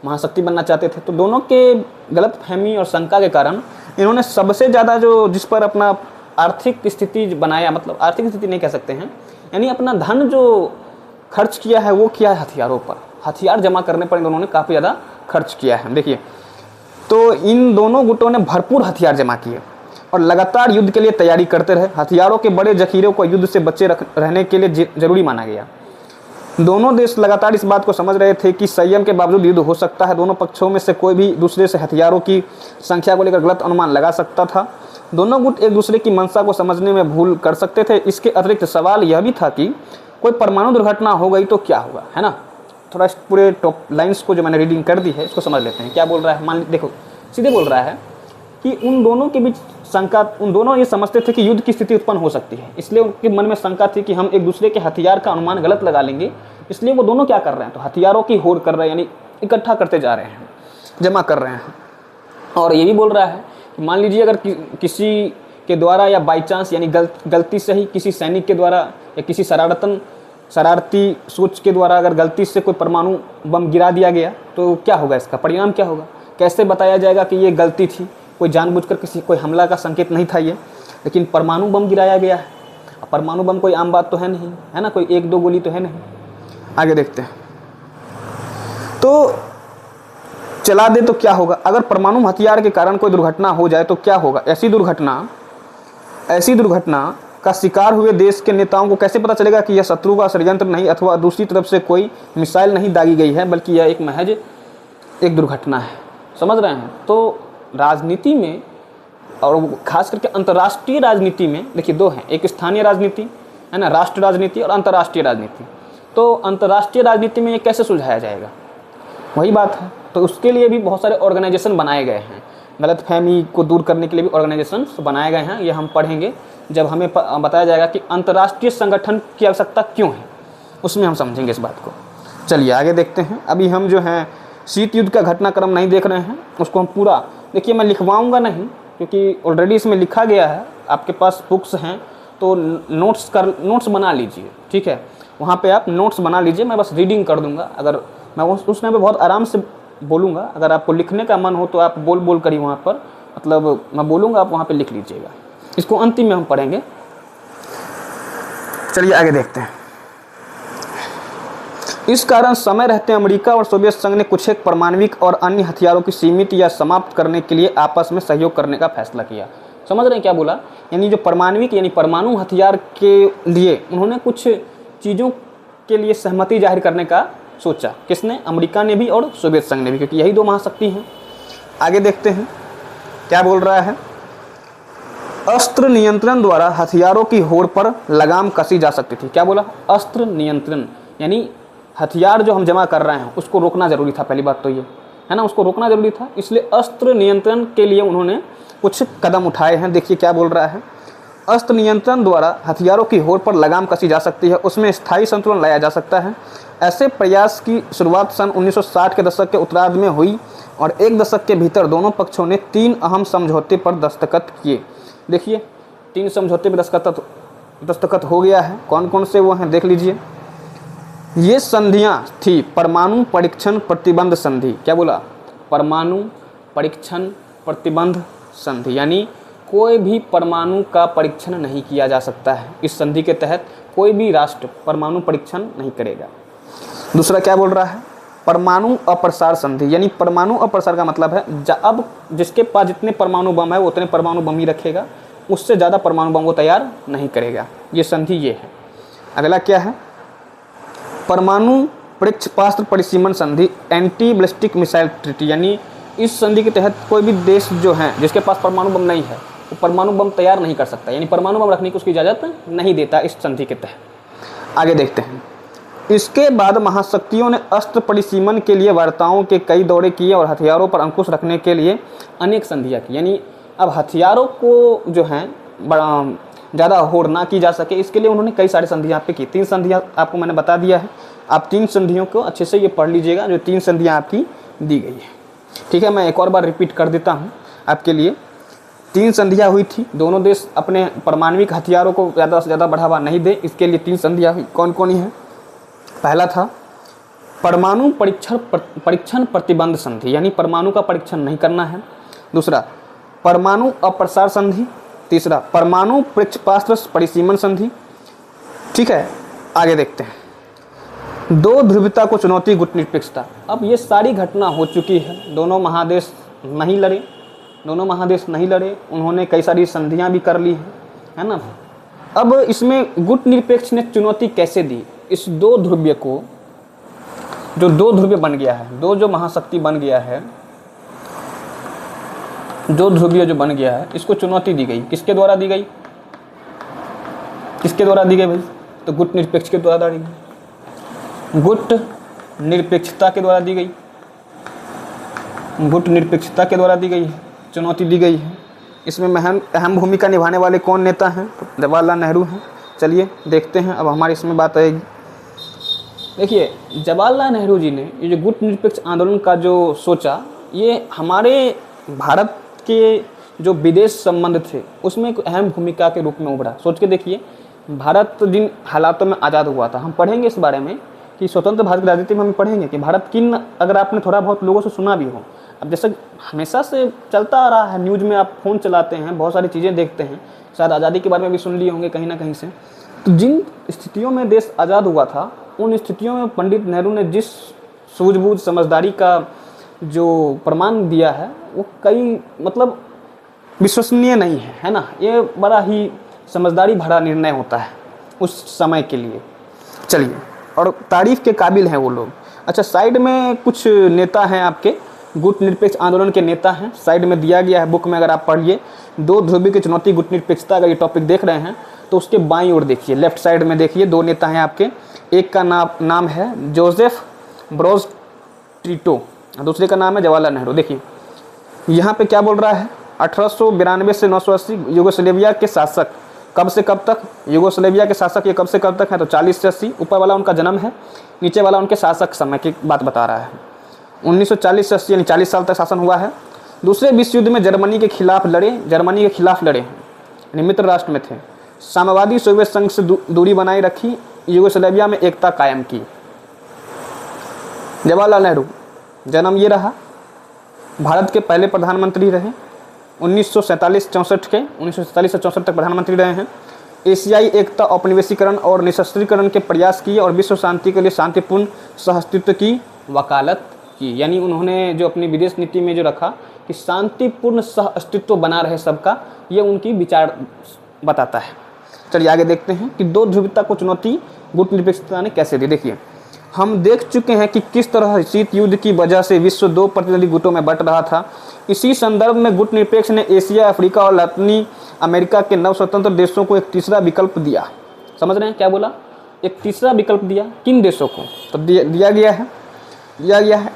महाशक्ति बनना चाहते थे। तो दोनों के गलतफहमी और शंका के कारण इन्होंने सबसे ज़्यादा जो जिस पर अपना आर्थिक स्थिति बनाया, मतलब आर्थिक स्थिति नहीं कह सकते हैं, यानी अपना धन जो खर्च किया है वो किया है हथियारों पर। हथियार जमा करने पर इन दोनों ने काफ़ी ज़्यादा खर्च किया है। देखिए, तो इन दोनों गुटों ने भरपूर हथियार जमा किए और लगातार युद्ध के लिए तैयारी करते रहे। हथियारों के बड़े जखीरों को युद्ध से बचे रहने के लिए जरूरी माना गया। दोनों देश लगातार इस बात को समझ रहे थे कि संयम के बावजूद युद्ध हो सकता है। दोनों पक्षों में से कोई भी दूसरे से हथियारों की संख्या को लेकर गलत अनुमान लगा सकता था। दोनों गुट एक दूसरे की मंशा को समझने में भूल कर सकते थे। इसके अतिरिक्त सवाल यह भी था कि कोई परमाणु दुर्घटना हो गई तो क्या होगा, है ना। थोड़ा इस पूरे टॉप लाइंस को जो मैंने रीडिंग कर दी है इसको समझ लेते हैं। क्या बोल रहा है, मान देखो, सीधे बोल रहा है कि उन दोनों के बीच शंका, उन दोनों ये समझते थे कि युद्ध की स्थिति उत्पन्न हो सकती है। इसलिए उनके मन में शंका थी कि हम एक दूसरे के हथियार का अनुमान गलत लगा लेंगे। इसलिए वो दोनों क्या कर रहे हैं, तो हथियारों की होड़ कर रहे हैं, यानी इकट्ठा करते जा रहे हैं, जमा कर रहे हैं। और ये भी बोल रहा है कि मान लीजिए अगर किसी के द्वारा या बाई चांस यानी गलती से ही किसी सैनिक के द्वारा या किसी शरारती सोच के द्वारा अगर गलती से कोई परमाणु बम गिरा दिया गया तो क्या होगा, इसका परिणाम क्या होगा। कैसे बताया जाएगा कि ये गलती थी, कोई जानबूझकर कोई हमला का संकेत नहीं था ये, लेकिन परमाणु बम गिराया गया है। परमाणु बम कोई आम बात तो है नहीं, है ना, कोई एक दो गोली तो है नहीं। आगे देखते हैं। तो चला दे तो क्या होगा, अगर परमाणु हथियार के कारण कोई दुर्घटना हो जाए तो क्या होगा। ऐसी दुर्घटना का शिकार हुए देश के नेताओं को कैसे पता चलेगा कि यह शत्रु का षड्यंत्र नहीं अथवा दूसरी तरफ से कोई मिसाइल नहीं दागी गई है, बल्कि यह एक महज एक दुर्घटना है। समझ रहे हैं। तो राजनीति में और खास करके अंतर्राष्ट्रीय राजनीति में देखिए दो हैं, एक स्थानीय राजनीति है ना, राष्ट्र राजनीति, और अंतर्राष्ट्रीय राजनीति। तो अंतर्राष्ट्रीय राजनीति में ये कैसे सुलझाया जाएगा, वही बात है। तो उसके लिए भी बहुत सारे ऑर्गेनाइजेशन बनाए गए हैं, गलतफहमी को दूर करने के लिए भी ऑर्गेनाइजेशन बनाए गए हैं। ये हम पढ़ेंगे जब हमें बताया जाएगा कि अंतर्राष्ट्रीय संगठन की आवश्यकता क्यों है, उसमें हम समझेंगे इस बात को। चलिए आगे देखते हैं। अभी हम जो हैं शीत युद्ध का घटनाक्रम नहीं देख रहे हैं, उसको हम पूरा देखिए, मैं लिखवाऊंगा नहीं क्योंकि ऑलरेडी इसमें लिखा गया है। आपके पास बुक्स हैं तो नोट्स बना लीजिए, ठीक है, वहाँ पे आप नोट्स बना लीजिए। मैं बस रीडिंग कर दूंगा, अगर मैं उस टाइम पे बहुत आराम से बोलूँगा। अगर आपको लिखने का मन हो तो आप बोल कर ही वहाँ पर, मतलब मैं बोलूँगा, आप वहाँ पे लिख लीजिएगा। इसको अंतिम में हम पढ़ेंगे। चलिए आगे देखते हैं। इस कारण समय रहते अमेरिका और सोवियत संघ ने कुछ एक परमाणविक और अन्य हथियारों की सीमित या समाप्त करने के लिए आपस में सहयोग करने का फैसला किया। समझ रहे हैं क्या बोला, यानी जो परमाणविक यानी परमाणु हथियार के लिए उन्होंने कुछ चीज़ों के लिए सहमति जाहिर करने का सोचा। किसने, अमेरिका ने भी और सोवियत संघ ने भी, क्योंकि यही दो महाशक्ति हैं। आगे देखते हैं क्या बोल रहा है। अस्त्र नियंत्रण द्वारा हथियारों की होड़ पर लगाम कसी जा सकती थी। क्या बोला, अस्त्र नियंत्रण, यानी हथियार जो हम जमा कर रहे हैं उसको रोकना जरूरी था। पहली बात तो ये है ना, उसको रोकना जरूरी था, इसलिए अस्त्र नियंत्रण के लिए उन्होंने कुछ कदम उठाए हैं। देखिए क्या बोल रहा है। अस्त्र नियंत्रण द्वारा हथियारों की होड़ पर लगाम कसी जा सकती है, उसमें स्थायी संतुलन लाया जा सकता है। ऐसे प्रयास की शुरुआत सन 1960 के दशक के उत्तरार्ध में हुई और एक दशक के भीतर दोनों पक्षों ने 3 अहम समझौते पर दस्तखत किए। देखिए 3 समझौते पर दस्तखत हो गया है। कौन कौन से वो हैं देख लीजिए। ये संधियां थी परमाणु परीक्षण प्रतिबंध संधि। क्या बोला, परमाणु परीक्षण प्रतिबंध संधि, यानी कोई भी परमाणु का परीक्षण नहीं किया जा सकता है। इस संधि के तहत कोई भी राष्ट्र परमाणु परीक्षण नहीं करेगा। दूसरा क्या बोल रहा है, परमाणु अप्रसार संधि, यानी परमाणु अप्रसार का मतलब है अब जिसके पास जितने परमाणु बम है वो उतने परमाणु बम ही रखेगा, उससे ज़्यादा परमाणु बम वो तैयार नहीं करेगा। ये संधि ये है। अगला क्या है, परमाणु प्रक्षेपास्त्र परिसीमन संधि, एंटी बैलिस्टिक मिसाइल ट्रीटी, यानी इस संधि के तहत कोई भी देश जो है जिसके पास परमाणु बम नहीं है वो परमाणु बम तैयार नहीं कर सकता, यानी परमाणु बम रखने की उसकी इजाज़त नहीं देता इस संधि के तहत। आगे देखते हैं। इसके बाद महाशक्तियों ने अस्त्र परिसीमन के लिए वार्ताओं के कई दौरे किए और हथियारों पर अंकुश रखने के लिए अनेक संधियाँ की, यानी अब हथियारों को जो है ज़्यादा होड़ ना की जा सके इसके लिए उन्होंने कई सारी संधियाँ पे की। 3 संधियाँ आपको मैंने बता दिया है, आप 3 संधियों को अच्छे से ये पढ़ लीजिएगा जो 3 संधियाँ आपकी दी गई है। ठीक है, मैं एक और बार रिपीट कर देता हूँ आपके लिए। 3 संधियाँ हुई थी, दोनों देश अपने परमाणविक हथियारों को ज़्यादा से ज़्यादा बढ़ावा नहीं दे, इसके लिए 3 संधियाँ हुई। कौन कौन है? पहला था परमाणु परीक्षण प्रतिबंध संधि, यानी परमाणु का परीक्षण नहीं करना है। दूसरा परमाणु अप्रसार संधि। तीसरा परमाणु प्रक्षेपास्त्र परिसीमन संधि। ठीक है, आगे देखते हैं। 2 ध्रुवीयता को चुनौती गुट निरपेक्षता। अब ये सारी घटना हो चुकी है, दोनों महादेश नहीं लड़े, उन्होंने कई सारी संधियां भी कर ली है ना। अब इसमें गुट निरपेक्ष ने चुनौती कैसे दी? इस 2 ध्रुवीय को, जो 2 ध्रुवीय बन गया है, जो महाशक्ति बन गया है, 2 ध्रुवीय जो बन गया है, इसको चुनौती दी गई। किसके द्वारा दी गई? भाई? तो गुट निरपेक्ष के द्वारा दी गई, गुट निरपेक्षता के द्वारा दी गई, चुनौती दी गई है। इसमें अहम भूमिका निभाने वाले कौन नेता हैं? तो जवाहरलाल नेहरू हैं। चलिए देखते हैं, अब हमारी इसमें बात आएगी। देखिए, जवाहरलाल नेहरू जी ने ये जो गुट निरपेक्ष आंदोलन का जो सोचा, ये हमारे भारत के जो विदेश संबंध थे उसमें एक अहम भूमिका के रूप में उभरा। सोच के देखिए, भारत जिन हालातों में आज़ाद हुआ था, हम पढ़ेंगे इस बारे में कि स्वतंत्र भारत की राजनीति में हम पढ़ेंगे कि भारत किन, अगर आपने थोड़ा बहुत लोगों से सुना भी हो, अब जैसे हमेशा से चलता आ रहा है, न्यूज़ में आप फ़ोन चलाते हैं, बहुत सारी चीज़ें देखते हैं, शायद आज़ादी के बारे में भी सुन लिए होंगे कहीं ना कहीं से। तो जिन स्थितियों में देश आज़ाद हुआ था, उन स्थितियों में पंडित नेहरू ने जिस सूझबूझ समझदारी का जो प्रमाण दिया है वो कई मतलब विश्वसनीय नहीं है ना। ये बड़ा ही समझदारी भरा निर्णय होता है उस समय के लिए। चलिए, और तारीफ़ के काबिल हैं वो लोग। अच्छा, साइड में कुछ नेता हैं आपके, गुट निरपेक्ष आंदोलन के नेता हैं, साइड में दिया गया है बुक में, अगर आप पढ़िए। 2 ध्रुवीय की चुनौती गुट निरपेक्षता, अगर ये टॉपिक देख रहे हैं तो उसके बाईं ओर देखिए, लेफ्ट साइड में देखिए, 2 नेता हैं आपके। एक का नाम है जोसेफ ब्रोज टिटो, दूसरे का नाम है जवाहरलाल नेहरू। देखिए यहाँ पे क्या बोल रहा है, 1892 से 1980 यूगोस्लाविया के शासक, कब से कब तक? यूगोस्लाविया के शासक ये कब से कब तक है? तो 40 से 80। ऊपर वाला उनका जन्म है, नीचे वाला उनके शासक समय की बात बता रहा है। 1940 से 80 यानी 40 साल तक शासन हुआ है। दूसरे विश्व युद्ध में जर्मनी के खिलाफ लड़े हैं, यानी मित्र राष्ट्र में थे। साम्यवादी सोवियत संघ से दूरी बनाए रखी, यूगोस्लाविया में एकता कायम की। जवाहरलाल नेहरू जन्म ये रहा, भारत के पहले प्रधानमंत्री रहे, 1947 से 64 तक प्रधानमंत्री रहे हैं। एशियाई एकता, औपनिवेशीकरण और निशस्त्रीकरण के प्रयास किए और विश्व शांति के लिए शांतिपूर्ण सहअस्तित्व की वकालत की, यानी उन्होंने जो अपनी विदेश नीति में जो रखा कि शांतिपूर्ण सहअस्तित्व बना रहे सबका, ये उनकी विचार बताता है। चलिए आगे देखते हैं कि 2 ध्रुवीयता को चुनौती गुट निरपेक्षता ने कैसे दी। देखिए, हम देख चुके हैं कि किस तरह शीत युद्ध की वजह से विश्व 2 प्रतिनिधि गुटों में बंट रहा था। इसी संदर्भ में गुट निरपेक्ष ने एशिया, अफ्रीका और लातिनी अमेरिका के नव स्वतंत्र देशों को एक तीसरा विकल्प दिया। समझ रहे हैं क्या बोला? एक तीसरा विकल्प दिया। किन देशों को? तो दिया गया है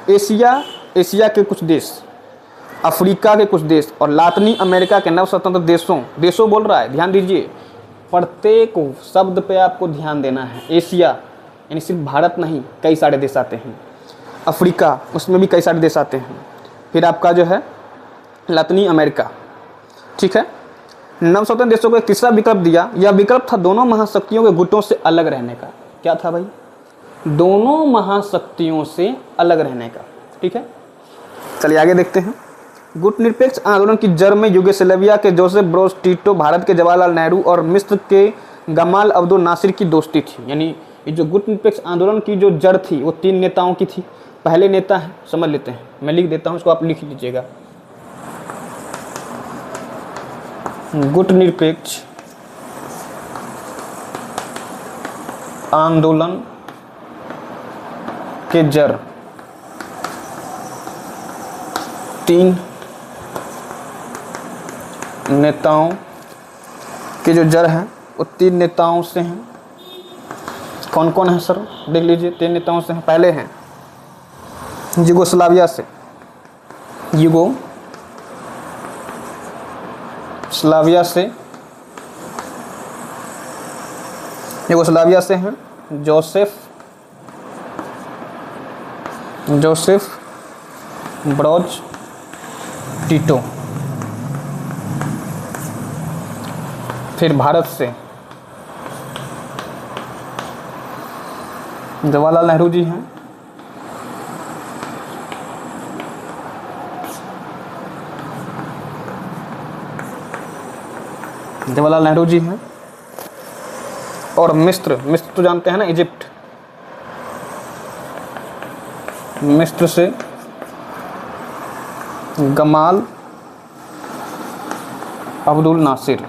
एशिया के कुछ देश, अफ्रीका के कुछ देश और लातिनी अमेरिका के नव स्वतंत्र देशों बोल रहा है, ध्यान दीजिए, प्रत्येक शब्द पे आपको ध्यान देना है। एशिया यानी सिर्फ भारत नहीं, कई सारे देश आते हैं। अफ्रीका, उसमें भी कई सारे देश आते हैं। फिर आपका जो है लातिनी अमेरिका, ठीक है। नव स्वतंत्र देशों को एक तीसरा विकल्प दिया। यह विकल्प था दोनों महाशक्तियों के गुटों से अलग रहने का। क्या था भाई? दोनों महाशक्तियों से अलग रहने का, ठीक है। चलिए आगे देखते हैं। गुटनिरपेक्ष आंदोलन की जड़ में यूगोस्लाविया के जोसेफ ब्रोज टिटो, भारत के जवाहरलाल नेहरू और मिस्र के गमाल अब्दुल नासिर की दोस्ती थी। यानी ये जो गुटनिरपेक्ष आंदोलन की जो जड़ थी वो 3 नेताओं की थी। पहले नेता हैं, समझ लेते हैं, मैं लिख देता हूँ, इसको आप लिख लीजिएगा। गुटनिरपेक्ष आंदोलन के जड़ 3 नेताओं के जो जड़ हैं वो 3 नेताओं से हैं। कौन कौन है सर, देख लीजिए। 3 नेताओं से हैं। पहले हैं यूगोस्लाविया से, यूगोस्लाविया से हैं जोसेफ ब्रोज टिटो। फिर भारत से जवाहरलाल नेहरू जी हैं। जवाहरलाल नेहरू जी हैं। और मिस्र तो जानते हैं ना, इजिप्ट। मिस्र से गमाल अब्दुल नासिर।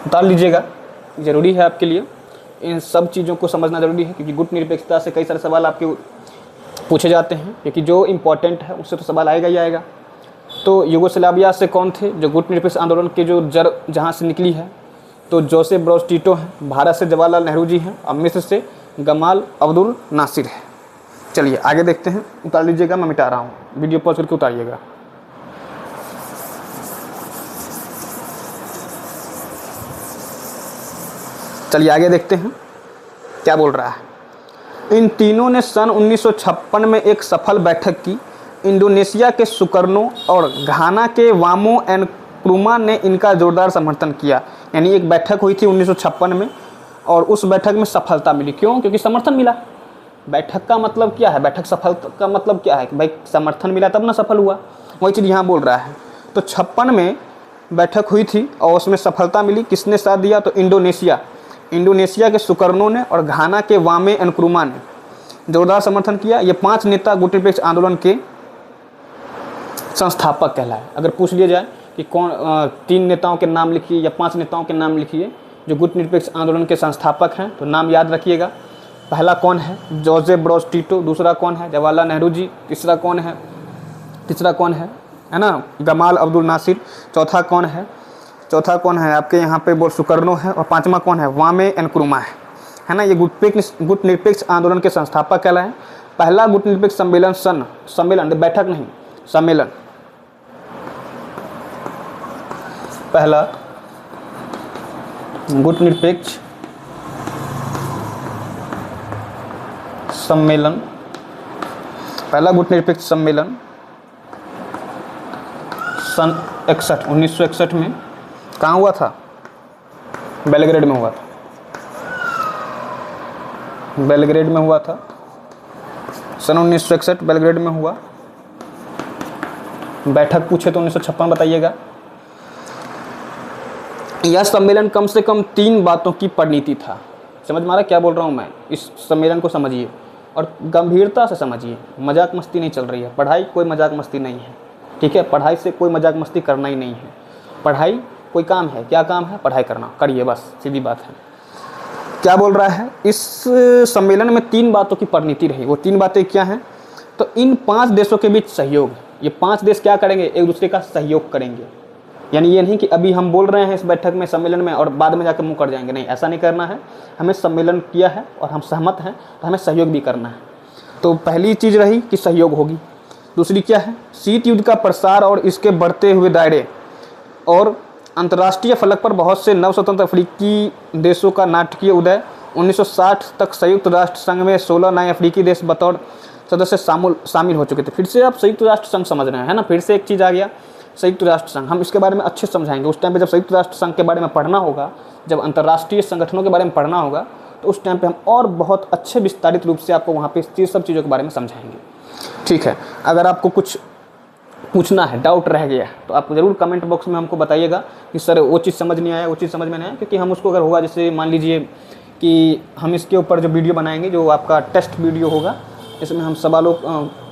उतार लीजिएगा, ज़रूरी है आपके लिए। इन सब चीज़ों को समझना ज़रूरी है, क्योंकि गुटनिरपेक्षता से कई सारे सवाल आपके पूछे जाते हैं, क्योंकि जो इम्पोर्टेंट है उससे तो सवाल आएगा ही आएगा। तो यूगोस्लाविया से कौन थे जो गुटनिरपेक्ष आंदोलन के जो जड़ जहाँ से निकली है, तो जोसेफ ब्रोज टिटो हैं। भारत से जवाहरलाल नेहरू जी हैं और मिस्र से गमाल अब्दुल नासिर है। चलिए आगे देखते हैं। उतार लीजिएगा, मैं मिटा रहा हूँ, वीडियो पॉज करके उतारिएगा। चलिए आगे देखते हैं क्या बोल रहा है। इन तीनों ने सन 1956 में एक सफल बैठक की। इंडोनेशिया के सुकर्नो और घाना के वामो एंड क्रुमा ने इनका जोरदार समर्थन किया। यानी एक बैठक हुई थी 1956 में और उस बैठक में सफलता मिली। क्यों? क्योंकि समर्थन मिला। बैठक का मतलब क्या है? बैठक सफल का मतलब क्या है कि भाई समर्थन मिला तब ना सफल हुआ। वही चीज़ यहाँ बोल रहा है। तो 56 में बैठक हुई थी और उसमें सफलता मिली। किसने साथ दिया? तो इंडोनेशिया के सुकर्नो ने और घाना के वामे एंड क्रुमा ने जोरदार समर्थन किया। ये 5 नेता गुटनिरपेक्ष आंदोलन के संस्थापक कहलाए। अगर पूछ लिया जाए कि कौन 3 नेताओं के नाम लिखिए या 5 नेताओं के नाम लिखिए जो गुटनिरपेक्ष आंदोलन के संस्थापक हैं, तो नाम याद रखिएगा। पहला कौन है? Joseph Broz Tito. दूसरा कौन है? जवाहरलाल नेहरू जी। तीसरा कौन है ना, गमाल अब्दुल नासिर। चौथा कौन है आपके यहाँ पे? बोल सुकर्नो है। और 5वां कौन है? वामे एंड क्रुमा है ना। ये गुटनिरपेक्ष आंदोलन के संस्थापक कहलाए। पहला गुटनिरपेक्ष सम्मेलन बैठक नहीं, सम्मेलन। पहला गुटनिरपेक्ष सम्मेलन सन 1961 में कहाँ हुआ था? बेलग्रेड में हुआ था। सन 1961 बेलग्रेड में हुआ। बैठक पूछे तो 1956 बताइएगा। यह सम्मेलन कम से कम 3 बातों की परिणति था। समझ में आ रहा क्या बोल रहा हूँ मैं? इस सम्मेलन को समझिए और गंभीरता से समझिए। मजाक मस्ती नहीं चल रही है। पढ़ाई कोई मजाक मस्ती नहीं है, ठीक है? पढ़ाई से कोई मजाक मस्ती करना ही नहीं है। पढ़ाई कोई काम है। क्या काम है? पढ़ाई करना। करिए, बस सीधी बात है। क्या बोल रहा है? इस सम्मेलन में 3 बातों की परिणति रही। वो 3 बातें क्या हैं? तो इन 5 देशों के बीच सहयोग। ये 5 देश क्या करेंगे? एक दूसरे का सहयोग करेंगे। यानी ये नहीं कि अभी हम बोल रहे हैं इस बैठक में, सम्मेलन में, और बाद में जाकर मुँह कर जाएंगे। नहीं, ऐसा नहीं करना है। हमें सम्मेलन किया है और हम सहमत हैं तो हमें सहयोग भी करना है। तो पहली चीज़ रही कि सहयोग होगी। दूसरी क्या है? शीत युद्ध का प्रसार और इसके बढ़ते हुए दायरे और अंतर्राष्ट्रीय फलक पर बहुत से नव स्वतंत्र अफ्रीकी देशों का नाटकीय उदय। 1960 तक संयुक्त राष्ट्र संघ में 16 नए अफ्रीकी देश बतौर सदस्य शामिल हो चुके थे। फिर से आप संयुक्त राष्ट्र संघ समझ रहे हैं, है ना? फिर से एक चीज़ आ गया, संयुक्त राष्ट्र संघ। हम इसके बारे में अच्छे से समझाएंगे उस टाइम पे जब संयुक्त राष्ट्र संघ के बारे में पढ़ना होगा, जब अंतर्राष्ट्रीय संगठनों के बारे में पढ़ना होगा, तो उस टाइम पे हम और बहुत अच्छे विस्तारित रूप से आपको वहाँ पे इस सब चीज़ों के बारे में समझाएंगे। ठीक है, अगर आपको कुछ पूछना है, डाउट रह गया तो आप ज़रूर कमेंट बॉक्स में हमको बताइएगा कि सर वो चीज़ समझ नहीं आया, वो चीज़ समझ में नहीं आया, क्योंकि हम उसको अगर होगा, जैसे मान लीजिए कि हम इसके ऊपर जो वीडियो बनाएंगे, जो आपका टेस्ट वीडियो होगा, इसमें हम सवालों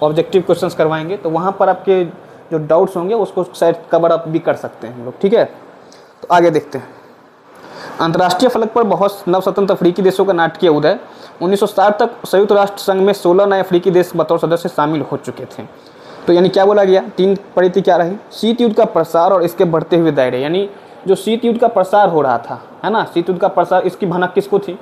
ऑब्जेक्टिव क्वेश्चंस करवाएंगे, तो वहाँ पर आपके जो डाउट्स होंगे उसको शायद कवर अप भी कर सकते हैं हम लोग। ठीक है, तो आगे देखते हैं। अंतर्राष्ट्रीय फलक पर बहुत नवस्वतंत्र अफ्रीकी देशों का नाटकीय उदय। 1960 तक संयुक्त राष्ट्र संघ में 16 नए अफ्रीकी देश बतौर सदस्य शामिल हो चुके थे। तो यानी क्या बोला गया, 3 परिधि क्या रही, शीत युद्ध का प्रसार और इसके बढ़ते हुए दायरे। यानी जो शीत युद्ध का प्रसार हो रहा था, है ना, शीत युद्ध का प्रसार, इसकी भनक किसको थी,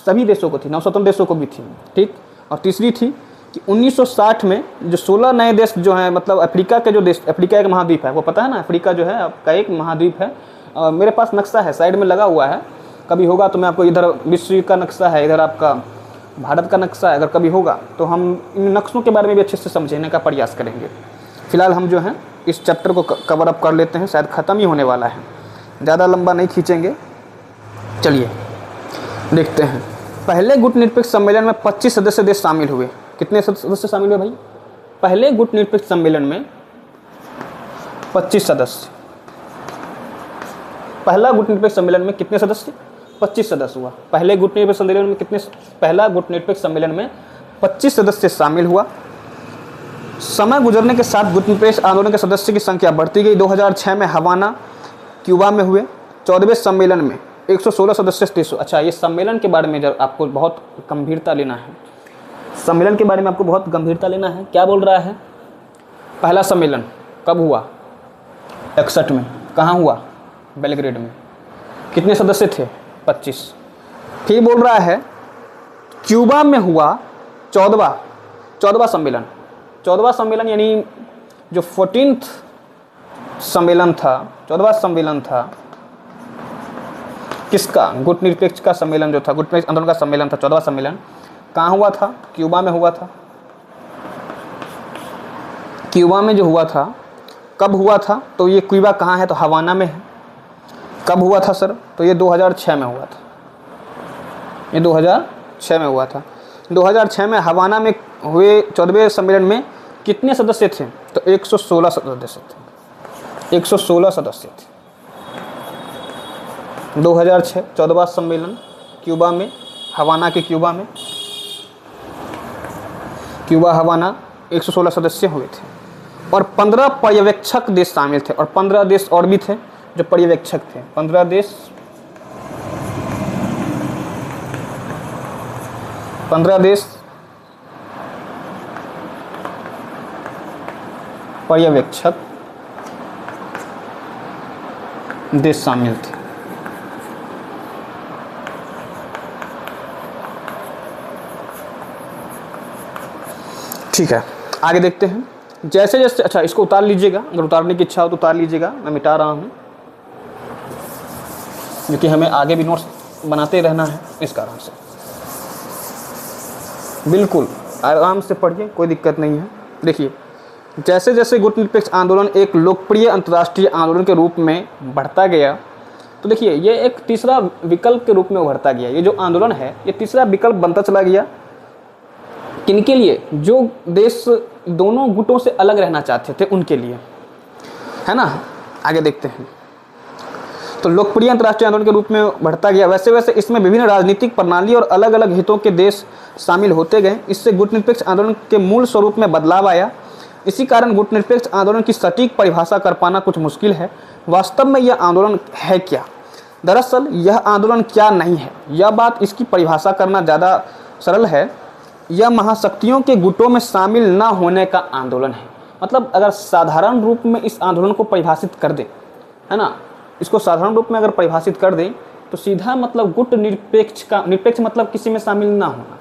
सभी देशों को थी, नवस्वतंत्र देशों को भी थी। ठीक, और तीसरी थी कि 1960 में जो 16 नए देश जो हैं, मतलब अफ्रीका के जो देश, अफ्रीका एक महाद्वीप है, वो पता है ना, अफ्रीका जो है आपका एक महाद्वीप है। मेरे पास नक्शा है, साइड में लगा हुआ है, कभी होगा तो मैं आपको, इधर विश्व का नक्शा है, इधर आपका भारत का नक्शा है, अगर कभी होगा तो हम इन नक्शों के बारे में भी अच्छे से समझने का प्रयास करेंगे। फिलहाल हम जो है इस चैप्टर को कवर अप कर लेते हैं, शायद ख़त्म ही होने वाला है, ज़्यादा लंबा नहीं खींचेंगे। चलिए देखते हैं। पहले गुटनिरपेक्ष सम्मेलन में 25 सदस्य देश शामिल हुए। कितने सदस्य शामिल हुए भाई? पहले गुटनिरपेक्ष सम्मेलन में 25 सदस्य। पहला गुटनिरपेक्ष सम्मेलन में कितने सदस्य? 25 सदस्य हुआ। पहले गुटनिरपेक्ष सम्मेलन में कितने? पहला गुटनिरपेक्ष सम्मेलन में 25 सदस्य शामिल हुआ। समय गुजरने के साथ गुटनिरपेक्ष आंदोलन के सदस्य की संख्या बढ़ती गई। 2006 में हवाना, क्यूबा में हुए 14वें सम्मेलन में 116 सदस्य देशों। अच्छा, ये सम्मेलन के बारे में जब आपको बहुत गंभीरता लेना है, सम्मेलन के बारे में आपको बहुत गंभीरता लेना है। क्या बोल रहा है? पहला सम्मेलन कब हुआ? 61 में। कहाँ हुआ? बेलग्रेड में। कितने सदस्य थे? 25। फिर बोल रहा है क्यूबा में हुआ 14वां सम्मेलन। 14वां सम्मेलन यानी जो 14th सम्मेलन था, 14वां सम्मेलन था किसका? गुटनिरपेक्ष का सम्मेलन जो था, गुटनिरपेक्ष आंदोलन का सम्मेलन था, 14वां सम्मेलन कहाँ हुआ था? क्यूबा में हुआ था। क्यूबा में जो हुआ था, कब हुआ था? तो ये क्यूबा कहाँ है? तो हवाना में है। कब हुआ था सर? तो ये 2006 में हुआ था। ये 2006 में हुआ था। 2006 में हवाना में हुए 14वें सम्मेलन में कितने सदस्य थे? तो 116 सदस्य थे। 116 सदस्य थे। 2006 14वां सम्मेलन क्यूबा में, हवाना के क्यूबा में, क्यूबा हवाना 116 सदस्य हुए थे और 15 पर्यवेक्षक देश शामिल थे। और 15 देश और भी थे जो पर्यवेक्षक थे। 15 देश, 15 देश पर्यवेक्षक देश शामिल थे। ठीक है, आगे देखते हैं। जैसे जैसे, अच्छा इसको उतार लीजिएगा, अगर उतारने की इच्छा हो तो उतार लीजिएगा, मैं मिटा रहा हूँ क्योंकि हमें आगे भी नोट्स बनाते रहना है, इस कारण से। बिल्कुल आराम से पढ़िए, कोई दिक्कत नहीं है। देखिए, जैसे जैसे गुटनिरपेक्ष आंदोलन एक लोकप्रिय अंतर्राष्ट्रीय आंदोलन के रूप में बढ़ता गया, तो देखिए ये एक तीसरा विकल्प के रूप में उभरता गया। ये जो आंदोलन है, ये तीसरा विकल्प बनता चला गया। किनके लिए? जो देश दोनों गुटों से अलग रहना चाहते थे उनके लिए, है ना। आगे देखते हैं। तो लोकप्रिय अंतर्राष्ट्रीय आंदोलन के रूप में बढ़ता गया। वैसे वैसे इसमें विभिन्न राजनीतिक प्रणाली और अलग अलग हितों के देश शामिल होते गए। इससे गुटनिरपेक्ष आंदोलन के मूल स्वरूप में बदलाव आया। इसी कारण गुटनिरपेक्ष आंदोलन की सटीक परिभाषा कर पाना कुछ मुश्किल है। वास्तव में यह आंदोलन है क्या? दरअसल यह आंदोलन क्या नहीं है, यह बात इसकी परिभाषा करना ज़्यादा सरल है। यह महाशक्तियों के गुटों में शामिल न होने का आंदोलन है। मतलब अगर साधारण रूप में इस आंदोलन को परिभाषित कर दे, है ना, इसको साधारण रूप में अगर परिभाषित कर दें तो सीधा मतलब गुट निरपेक्ष का, निरपेक्ष मतलब किसी में शामिल ना होना,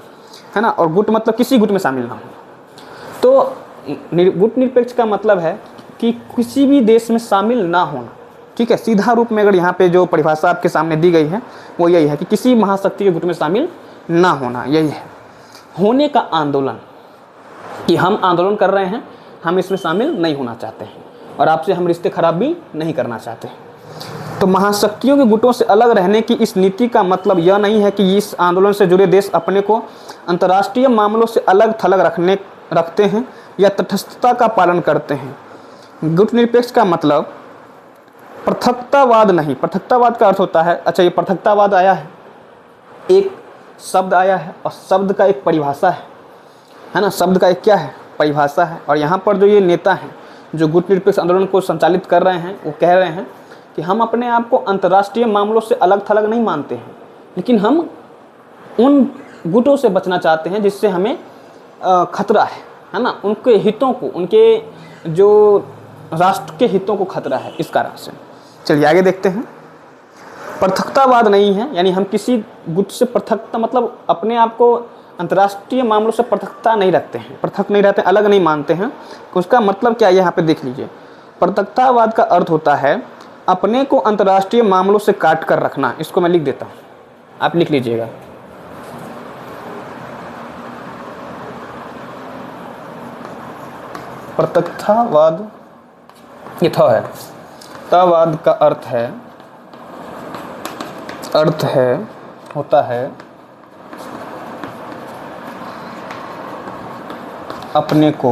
है ना, और गुट मतलब किसी गुट में शामिल ना होना। तो गुट निरपेक्ष का मतलब है कि किसी भी देश में शामिल ना होना। ठीक है, सीधा रूप में अगर यहाँ पे जो परिभाषा आपके सामने दी गई है वो यही है कि किसी महाशक्ति के गुट में शामिल ना होना, यही है होने का आंदोलन। कि हम आंदोलन कर रहे हैं, हम इसमें शामिल नहीं होना चाहते हैं और आपसे हम रिश्ते खराब भी नहीं करना चाहते हैं। तो महाशक्तियों के गुटों से अलग रहने की इस नीति का मतलब यह नहीं है कि इस आंदोलन से जुड़े देश अपने को अंतर्राष्ट्रीय मामलों से अलग थलग रखते हैं या तटस्थता का पालन करते हैं। गुटनिरपेक्ष का मतलब पृथकतावाद नहीं। पृथकतावाद का अर्थ होता है, अच्छा ये पृथकतावाद आया है, एक शब्द आया है और शब्द का एक परिभाषा है ना, शब्द का एक क्या है, परिभाषा है। और यहाँ पर जो ये नेता हैं जो गुटनिरपेक्ष आंदोलन को संचालित कर रहे हैं, वो कह रहे हैं कि हम अपने आप को अंतर्राष्ट्रीय मामलों से अलग थलग नहीं मानते हैं, लेकिन हम उन गुटों से बचना चाहते हैं जिससे हमें खतरा है ना, उनके हितों को, उनके जो राष्ट्र के हितों को खतरा है, इस कारण से। चलिए आगे देखते हैं। पृथकतावाद नहीं है, यानी हम किसी गुट से पृथकता मतलब अपने आप को अंतर्राष्ट्रीय मामलों से पृथकता नहीं रखते हैं, पृथक नहीं रहते, अलग नहीं मानते हैं। उसका मतलब क्या है, यहाँ पे देख लीजिए। पृथकतावाद का अर्थ होता है अपने को अंतर्राष्ट्रीय मामलों से काट कर रखना। इसको मैं लिख देता हूँ, आप लिख लीजिएगा। पृथकतावाद ये था है, तावाद का अर्थ है होता है अपने को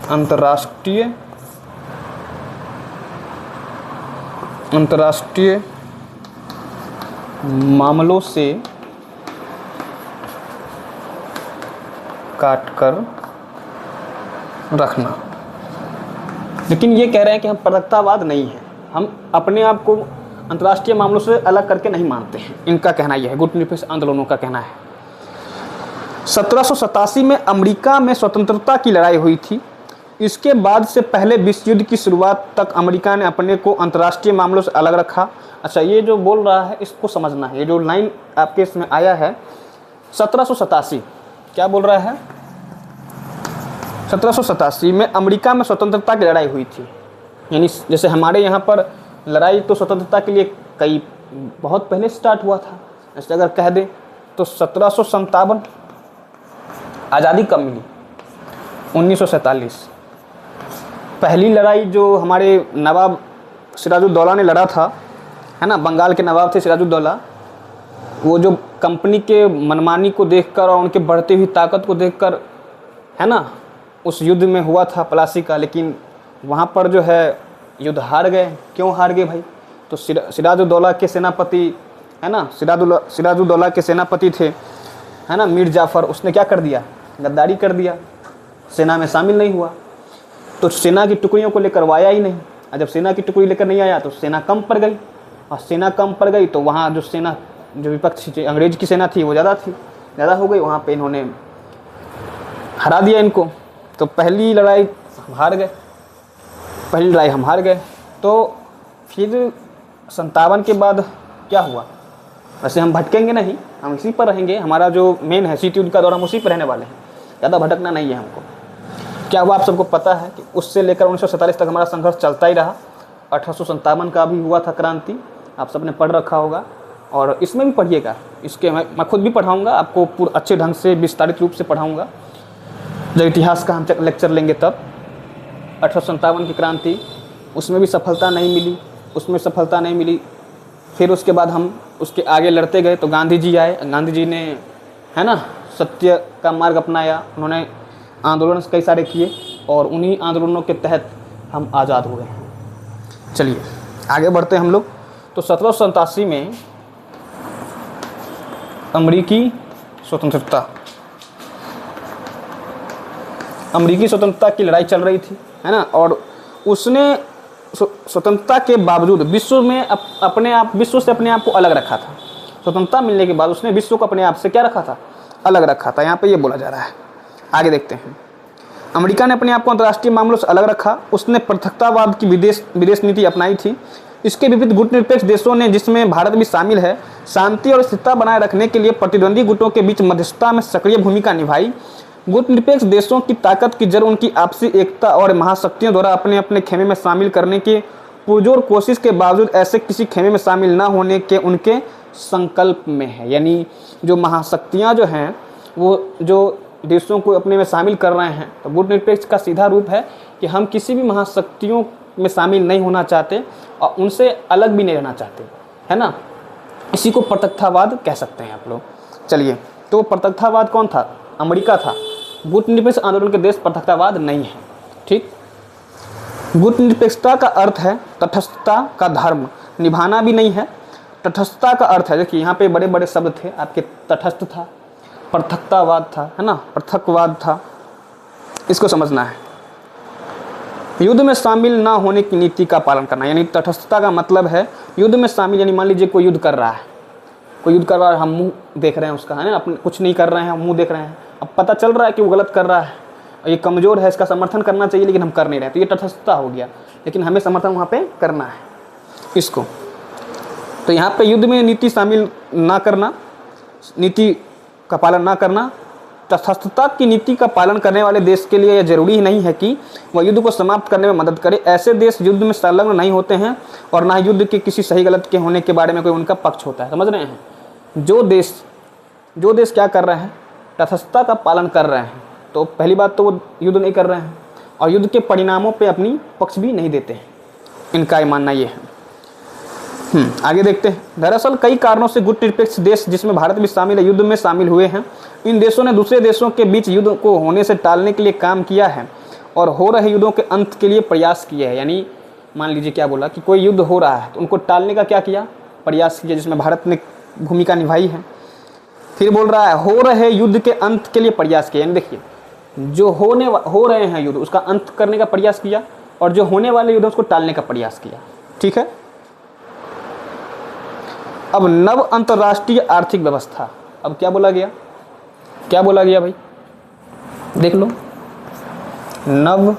अंतर्राष्ट्रीय मामलों से काट कर रखना। लेकिन ये कह रहे हैं कि हम पृथकतावाद नहीं है, हम अपने आप को अंतर्राष्ट्रीय मामलों से अलग करके नहीं मानते हैं। इनका कहना यह है, गुटनिरपेक्ष आंदोलनों का कहना है। 1787 में अमेरिका में स्वतंत्रता की लड़ाई हुई थी। इसके बाद से पहले विश्व युद्ध की शुरुआत तक अमेरिका ने अपने को अंतर्राष्ट्रीय मामलों से अलग रखा। अच्छा, ये जो बोल रहा है इसको समझना है, ये जो लाइन आपके इसमें आया है 1787, क्या बोल रहा है? 1787 में अमेरिका में स्वतंत्रता की लड़ाई हुई थी। यानी जैसे हमारे यहाँ पर लड़ाई तो स्वतंत्रता के लिए कई बहुत पहले स्टार्ट हुआ था। ऐसे अगर कह दें तो 1757 आज़ादी कब मिली? 1947। पहली लड़ाई जो हमारे नवाब सिराजुद्दौला ने लड़ा था, है ना, बंगाल के नवाब थे सिराजुद्दौला, वो जो कंपनी के मनमानी को देखकर और उनके बढ़ती हुई ताकत को देखकर, है ना, उस युद्ध में हुआ था प्लासी का। लेकिन वहाँ पर जो है युद्ध हार गए। क्यों हार गए भाई? तो सिराजुद्दौला के सेनापति, है ना, सिराजुद्दौला के सेनापति थे, है ना, मीर जाफ़र, उसने क्या कर दिया? गद्दारी कर दिया, सेना में शामिल नहीं हुआ। तो सेना की टुकड़ियों को लेकर आया ही नहीं। और जब सेना की टुकड़ी लेकर नहीं आया तो सेना कम पड़ गई, और सेना कम पड़ गई तो वहाँ जो सेना, जो विपक्ष अंग्रेज की सेना थी वो ज़्यादा हो गई। वहाँ पे इन्होंने हरा दिया इनको। तो पहली लड़ाई हम हार गए। तो फिर 57 के बाद क्या हुआ? वैसे हम भटकेंगे नहीं, हम इसी पर रहेंगे। हमारा जो मेन है शीत युद्ध का दौर, हम उसी पर रहने वाले हैं, ज़्यादा भटकना नहीं है हमको। क्या हुआ आप सबको पता है कि उससे लेकर 1947 तक हमारा संघर्ष चलता ही रहा। 1857 का भी हुआ था क्रांति, आप सबने पढ़ रखा होगा, और इसमें भी पढ़िएगा। इसके मैं खुद भी पढ़ाऊँगा, आपको अच्छे ढंग से विस्तारित रूप से पढ़ाऊँगा। जब इतिहास का हम लेक्चर लेंगे तब 1857 की क्रांति, उसमें भी सफलता नहीं मिली। फिर उसके बाद हम उसके आगे लड़ते गए तो गांधी जी आए। गांधी जी ने, है ना, सत्य का मार्ग अपनाया। उन्होंने आंदोलन कई सारे किए और उन्हीं आंदोलनों के तहत हम आज़ाद हुए हैं। चलिए आगे बढ़ते हैं हम लोग। तो 1787 में अमेरिकी स्वतंत्रता की लड़ाई चल रही थी, है ना, और उसने स्वतंत्रता के बावजूद विश्व से अपने आप को अलग रखा था। स्वतंत्रता मिलने के बाद उसने विश्व को अपने आप से क्या रखा था? अलग रखा था। यहाँ पे ये बोला जा रहा है, आगे देखते हैं। अमेरिका ने अपने आप को अंतर्राष्ट्रीय मामलों से अलग रखा। उसने पृथकतावाद की विदेश नीति अपनाई थी। इसके विपरीत गुटनिरपेक्ष देशों ने, जिसमें भारत भी शामिल है, शांति और स्थिरता बनाए रखने के लिए प्रतिद्वंदी गुटों के बीच मध्यस्थता में सक्रिय भूमिका निभाई। गुटनिरपेक्ष देशों की ताकत की जड़ उनकी आपसी एकता और महाशक्तियों द्वारा अपने अपने खेमे में शामिल करने के पुरजोर कोशिश के बावजूद ऐसे किसी खेमे में शामिल न होने के उनके संकल्प में है। यानी जो महाशक्तियाँ जो हैं, वो जो देशों को अपने में शामिल कर रहे हैं, तो गुटनिरपेक्ष का सीधा रूप है कि हम किसी भी महाशक्तियों में शामिल नहीं होना चाहते और उनसे अलग भी नहीं रहना चाहते, है ना। इसी को प्रत्यक्षतावाद कह सकते हैं आप लोग। चलिए, तो प्रत्यक्षतावाद कौन था? अमेरिका था। गुटनिरपेक्ष आंदोलन के देश प्रत्यक्षतावाद नहीं है, ठीक। गुटनिरपेक्षता का अर्थ है तटस्थता का धर्म, निभाना भी नहीं है। तटस्थता का अर्थ है, देखिए यहाँ पे बड़े बड़े शब्द थे आपके, तटस्थ था, पृथकतावाद था, है ना, पृथकवाद था, इसको समझना है। युद्ध में शामिल ना होने की नीति का पालन करना, यानी तटस्थता का मतलब है युद्ध में शामिल, यानी मान लीजिए कोई युद्ध कर रहा है, कोई युद्ध कर रहा है, हम मुंह देख रहे हैं उसका, है ना, अपने कुछ नहीं कर रहे हैं, हम मुंह देख रहे हैं, अब पता चल रहा है कि वो गलत कर रहा है, ये कमज़ोर है, इसका समर्थन करना चाहिए लेकिन हम कर नहीं रहे, तो ये तटस्थता हो गया, लेकिन हमें समर्थन वहाँ पे करना है इसको। तो यहाँ पे युद्ध में नीति शामिल ना करना, नीति का पालन ना करना, तटस्थता की नीति का पालन करने वाले देश के लिए यह जरूरी ही नहीं है कि वह युद्ध को समाप्त करने में मदद करे। ऐसे देश युद्ध में संलग्न नहीं होते हैं और ना युद्ध के किसी सही गलत के होने के बारे में कोई उनका पक्ष होता है। समझ रहे हैं? जो देश क्या कर रहे हैं, तटस्थता का पालन कर रहे हैं, तो पहली बात तो वो युद्ध नहीं कर रहे हैं और युद्ध के परिणामों पे अपनी पक्ष भी नहीं देते हैं, इनका मानना ये है। आगे देखते हैं। दरअसल कई कारणों से गुटनिरपेक्ष देश, जिसमें भारत भी शामिल है, युद्ध में शामिल हुए हैं। इन देशों ने दूसरे देशों के बीच युद्ध को होने से टालने के लिए काम किया है और हो रहे युद्धों के अंत के लिए प्रयास किए हैं। यानी मान लीजिए क्या बोला कि कोई युद्ध हो रहा है तो उनको टालने का क्या किया, प्रयास किया, जिसमें भारत ने भूमिका निभाई है। फिर बोल रहा है हो रहे युद्ध के अंत के लिए प्रयास किया, यानी देखिए जो हो रहे हैं युद्ध उसका अंत करने का प्रयास किया और जो होने वाले युद्ध उसको टालने का प्रयास किया, ठीक है। अब नव अंतर्राष्ट्रीय आर्थिक व्यवस्था, अब क्या बोला गया भाई, देख लो। नव